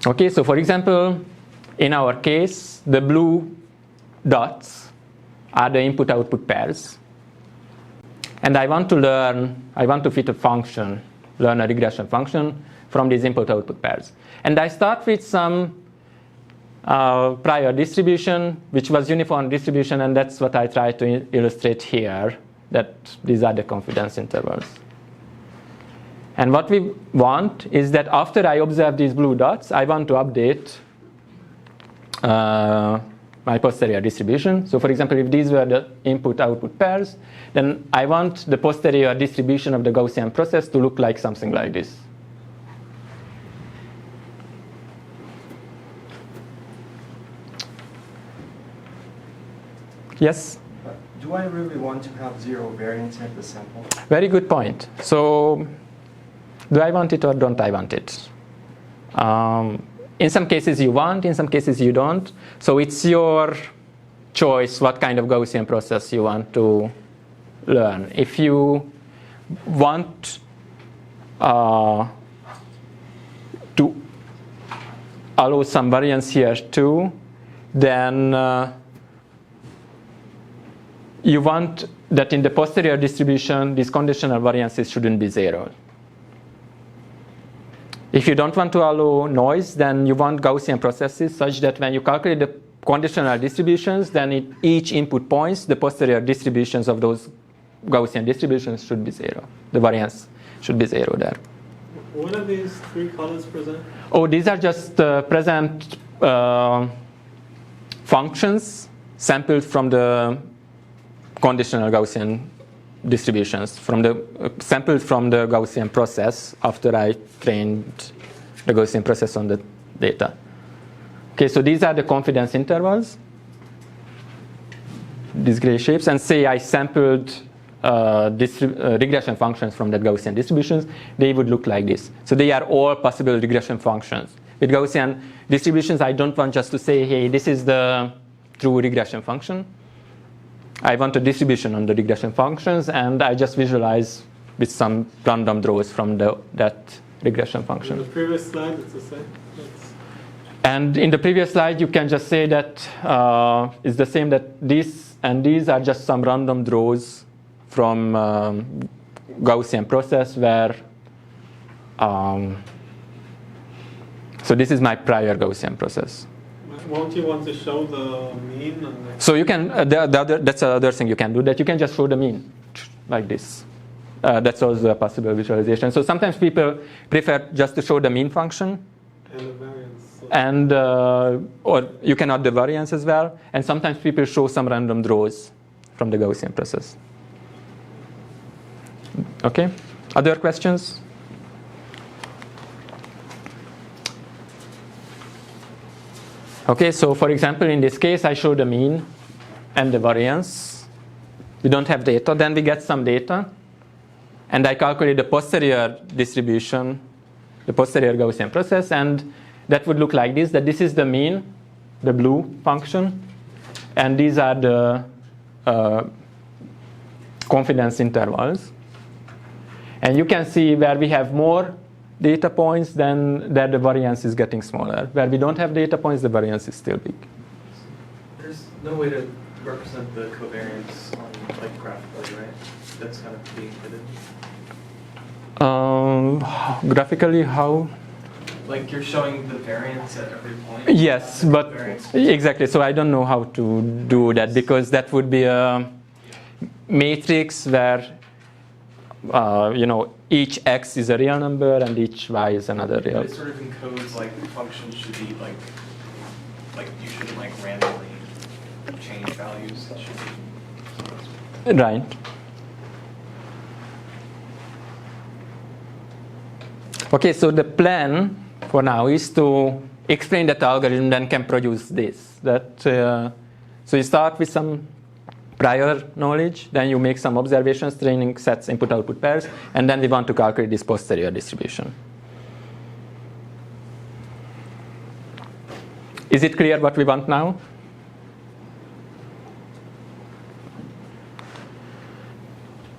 Okay, so for example, in our case, the blue dots are the input-output pairs. And I want to fit a function, learn a regression function from these input-output pairs. And I start with some prior distribution, which was uniform distribution, and that's what I try to illustrate here, that these are the confidence intervals. And what we want is that after I observe these blue dots, I want to update my posterior distribution. So for example, if these were the input-output pairs, then I want the posterior distribution of the Gaussian process to look like something like this. Yes? Do I really want to have zero variance at the sample? Very good point. So do I want it or don't I want it? In some cases you want, in some cases you don't. So it's your choice what kind of Gaussian process you want to learn. If you want to allow some variance here too, then you want that in the posterior distribution, these conditional variances shouldn't be zero. If you don't want to allow noise, then you want Gaussian processes such that when you calculate the conditional distributions, then at each input points, the posterior distributions of those Gaussian distributions should be zero. The variance should be zero there. What are these three colors present? Oh, these are just present functions sampled from the conditional Gaussian distributions from the sampled from the Gaussian process after I trained the Gaussian process on the data. Okay, so these are the confidence intervals, these gray shapes, and say I sampled regression functions from that Gaussian distributions, they would look like this. So they are all possible regression functions. With Gaussian distributions, I don't want just to say, hey, this is the true regression function. I want a distribution on the regression functions, and I just visualize with some random draws from that regression function. In the previous slide, it's the same. And in the previous slide, you can just say that it's the same, that these and these are just some random draws from Gaussian process where, so this is my prior Gaussian process. Won't you want to show the mean? So you can, that's another thing you can do, that you can just show the mean like this. That's also a possible visualization. So sometimes people prefer just to show the mean function. And the variance. And, or you can add the variance as well. And sometimes people show some random draws from the Gaussian process. Okay, other questions? Okay, so for example, in this case, I show the mean and the variance. We don't have data, then we get some data. And I calculate the posterior distribution, the posterior Gaussian process, and that would look like this, that this is the mean, the blue function, and these are the confidence intervals. And you can see where we have more data points, then that the variance is getting smaller. Where we don't have data points, the variance is still big. There's no way to represent the covariance on like graphically, right? That's kind of being hidden. Graphically, how? Like you're showing the variance at every point? Yes, but exactly. So I don't know how to do that, because that would be a matrix where each x is a real number and each y is another real. It sort of encodes like the function should be like you shouldn't like randomly change values. It should be right. Okay, so the plan for now is to explain that algorithm then can produce this. So you start with some prior knowledge, then you make some observations, training sets, input-output pairs, and then we want to calculate this posterior distribution. Is it clear what we want now?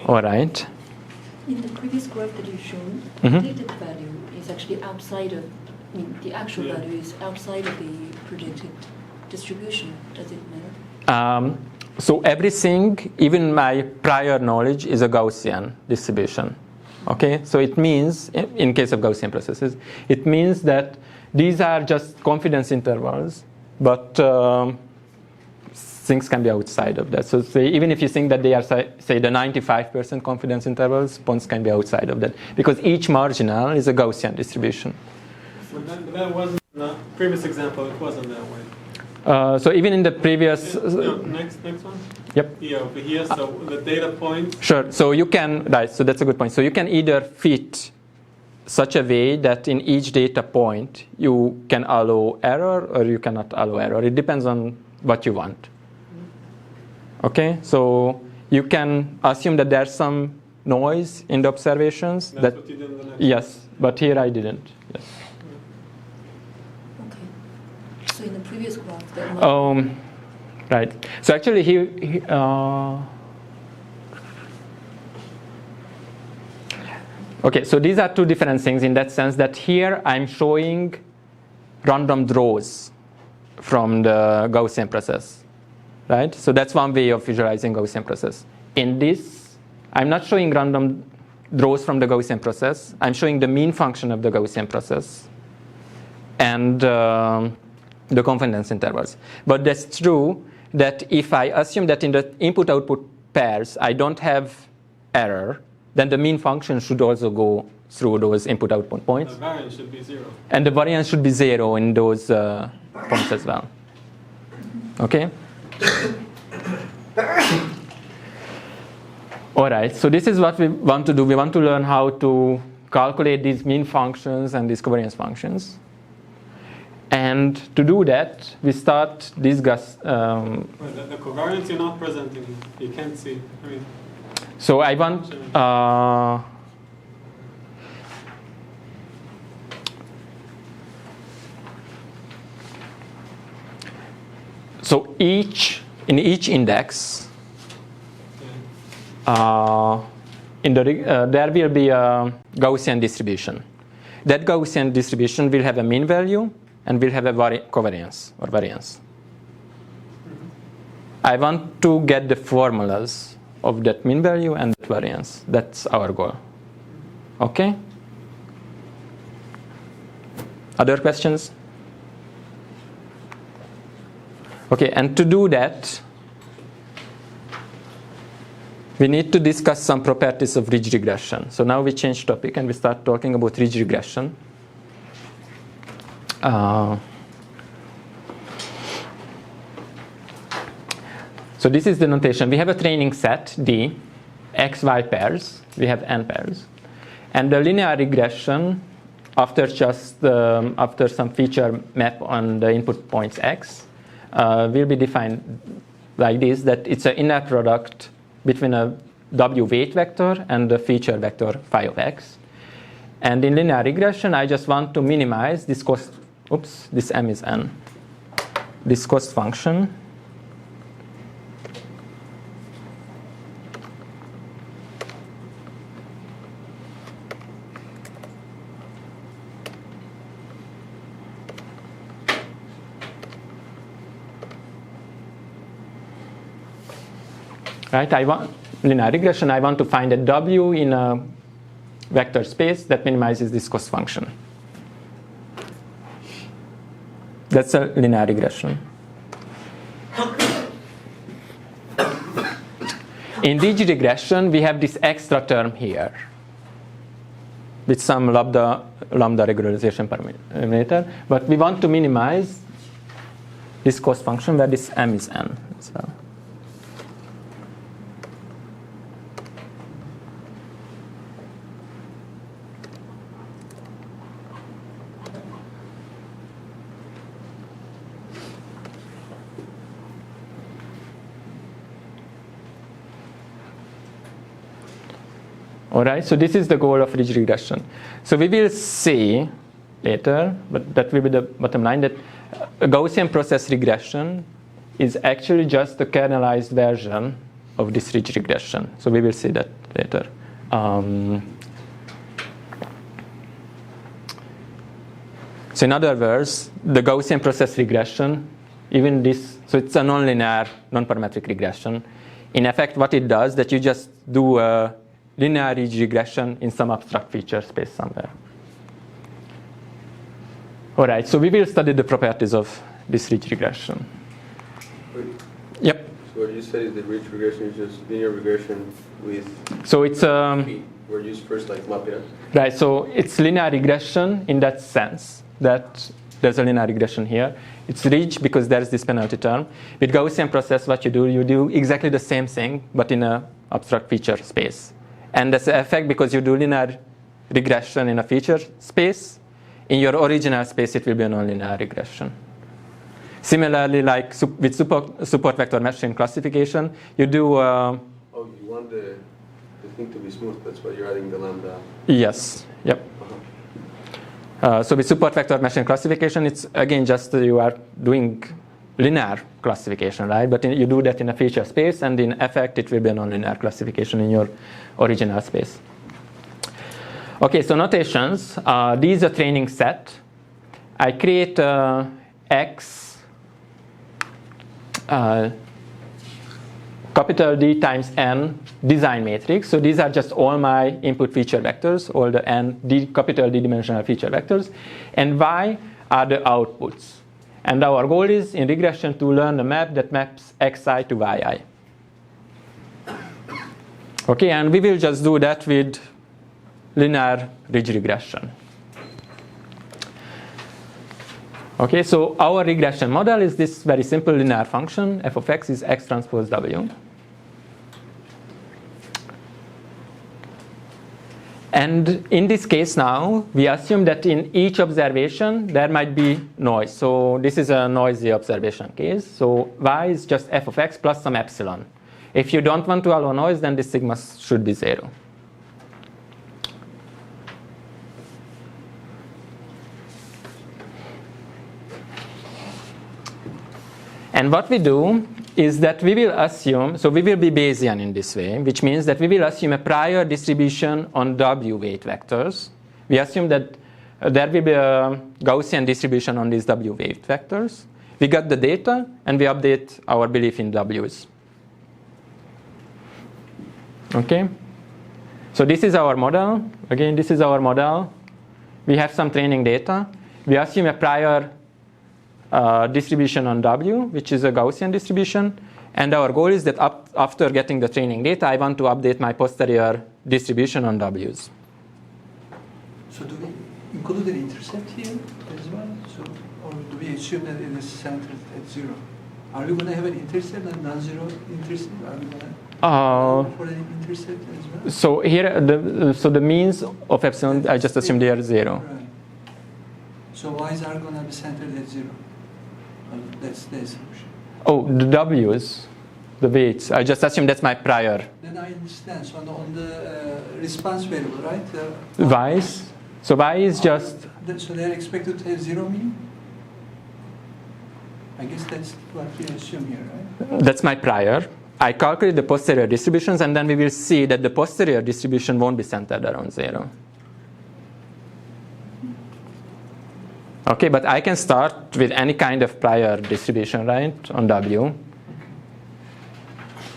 All right. In the previous graph that you've shown, Mm-hmm. the predicted value is actually outside of, the actual value is outside of the predicted distribution. Does it matter? So everything, even my prior knowledge, is a Gaussian distribution. Okay, so it means, in case of Gaussian processes, it means that these are just confidence intervals, but things can be outside of that. So say, even if you think that they are, say, the 95% confidence intervals, points can be outside of that, because each marginal is a Gaussian distribution. But that wasn't, in the previous example, it wasn't that way. So even in the previous... Next one? Yep. Yeah, over here, so the data points. Sure, so you can, right, so that's a good point. So you can either fit such a way that in each data point you can allow error or you cannot allow error. It depends on what you want. Okay, so you can assume that there's some noise in the observations. That's what you did in the next Yes, but here I didn't. Yes. Okay. So in the previous graph, there might right. So actually okay, so these are two different things in that sense, that here I'm showing random draws from the Gaussian process, right? So that's one way of visualizing Gaussian process. In this, I'm not showing random draws from the Gaussian process. I'm showing the mean function of the Gaussian process and the confidence intervals. But that's true that if I assume that in the input-output pairs I don't have error, then the mean function should also go through those input-output points. The variance should be 0. And the variance should be 0 in those points as well. Okay? All right, so this is what we want to do. We want to learn how to calculate these mean functions and these covariance functions. And to do that, we start discuss. The covariance you're not presenting, you can't see. I mean, so I want. So in each index, there will be a Gaussian distribution. That Gaussian distribution will have a mean value and will have a covariance or variance. I want to get the formulas of that mean value and that variance. That's our goal. Okay? Other questions? Okay, and to do that, we need to discuss some properties of ridge regression. So now we change topic and we start talking about ridge regression. So this is the notation. We have a training set, D, x, y pairs. We have n pairs. And the linear regression, after some feature map on the input points x, will be defined like this, that it's an inner product between a w weight vector and the feature vector phi of x. And in linear regression, I just want to minimize this cost, this m is n, this cost function. Right, linear regression, I want to find a w in a vector space that minimizes this cost function. That's a linear regression. In ridge regression, we have this extra term here with some lambda regularization parameter, but we want to minimize this cost function where this m is n as well. All right, so this is the goal of ridge regression. So we will see later, but that will be the bottom line, that a Gaussian process regression is actually just a kernelized version of this ridge regression. So we will see that later. So in other words, the Gaussian process regression, even this, so it's a nonlinear, non-parametric regression. In effect, what it does, that you just do a linear ridge regression in some abstract feature space somewhere. All right, so we will study the properties of this ridge regression. Wait. Yep. So what you said is that ridge regression is just linear regression with So it's where you first like map it out. right. So it's linear regression in that sense that there's a linear regression here. It's ridge because there's this penalty term. With Gaussian process, what you do exactly the same thing, but in an abstract feature space. And that's the effect because you do linear regression in a feature space. In your original space, it will be a nonlinear regression. Similarly, like with support vector machine classification, you do. Oh, you want the thing to be smooth. That's why you're adding the lambda. Yes. Yep. So with support vector machine classification, it's again just you are doing linear classification, right? But you do that in a feature space, and in effect, it will be a nonlinear classification in your original space. Okay, so notations. These are training set. I create X capital D times N design matrix. So these are just all my input feature vectors, all the capital D dimensional feature vectors, and Y are the outputs. And our goal is in regression to learn a map that maps Xi to Yi. Okay, and we will just do that with linear ridge regression. Okay, so our regression model is this very simple linear function. F of x is x transpose W. And in this case now, we assume that in each observation, there might be noise. So this is a noisy observation case. So y is just f of x plus some epsilon. If you don't want to allow noise, then this sigma should be 0. And what we do is that we will assume, so we will be Bayesian in this way, which means that we will assume a prior distribution on W weight vectors. We assume that there will be a Gaussian distribution on these W weight vectors. We got the data, and we update our belief in W's. Okay? So this is our model. Again, this is our model. We have some training data. We assume a prior distribution on W, which is a Gaussian distribution. And our goal is that after getting the training data, I want to update my posterior distribution on W's. So do we include an intercept here as well? So, or do we assume that it is centered at 0? Are we going to have an intercept and non-zero intercept? Are we going to for an intercept as well? So here, the means of epsilon, I just assume they are 0. Right. So y's are going to be centered at 0. That's the assumption. Oh, the W's, the weights. I just assume that's my prior. Then I understand. So on the response variable, right? Y's. So y is just. So they're expected to have 0 mean? I guess that's what we assume here, right? That's my prior. I calculate the posterior distributions, and then we will see that the posterior distribution won't be centered around 0. Okay, but I can start with any kind of prior distribution, right, on W.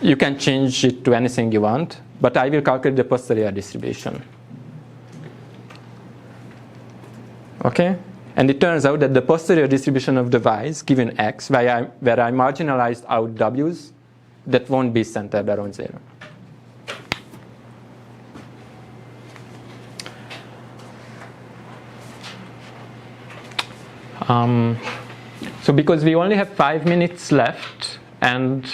You can change it to anything you want, but I will calculate the posterior distribution. Okay? And it turns out that the posterior distribution of the y's given x, where I marginalized out w's, that won't be centered around 0. So because we only have 5 minutes left, and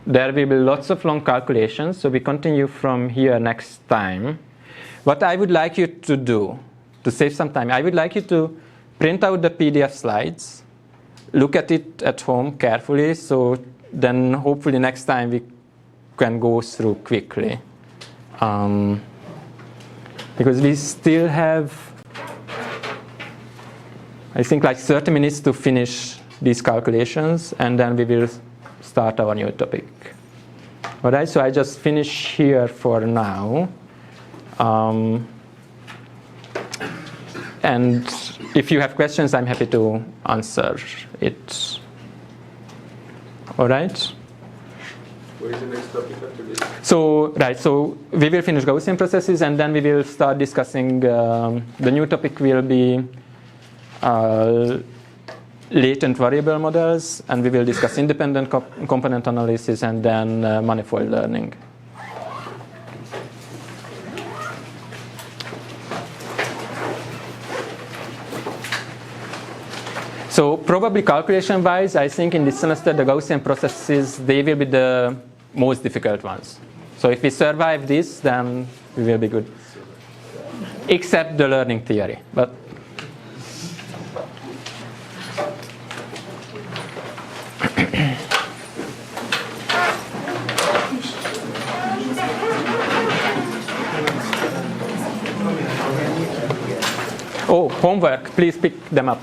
there will be lots of long calculations, so we continue from here next time. What I would like you to do, to save some time, I would like you to print out the PDF slides, look at it at home carefully, so then hopefully next time we can go through quickly. Because we still have, I think, like 30 minutes to finish these calculations, and then we will start our new topic. All right, so I just finish here for now. And if you have questions, I'm happy to answer it. All right? What is the next topic after this? So we will finish Gaussian processes, and then we will start discussing, the new topic will be latent variable models, and we will discuss independent component analysis, and then manifold learning. So probably calculation-wise, I think in this semester the Gaussian processes, they will be the most difficult ones. So if we survive this, then we will be good. Except the learning theory. But oh, homework, please pick them up.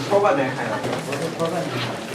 Probabilistic.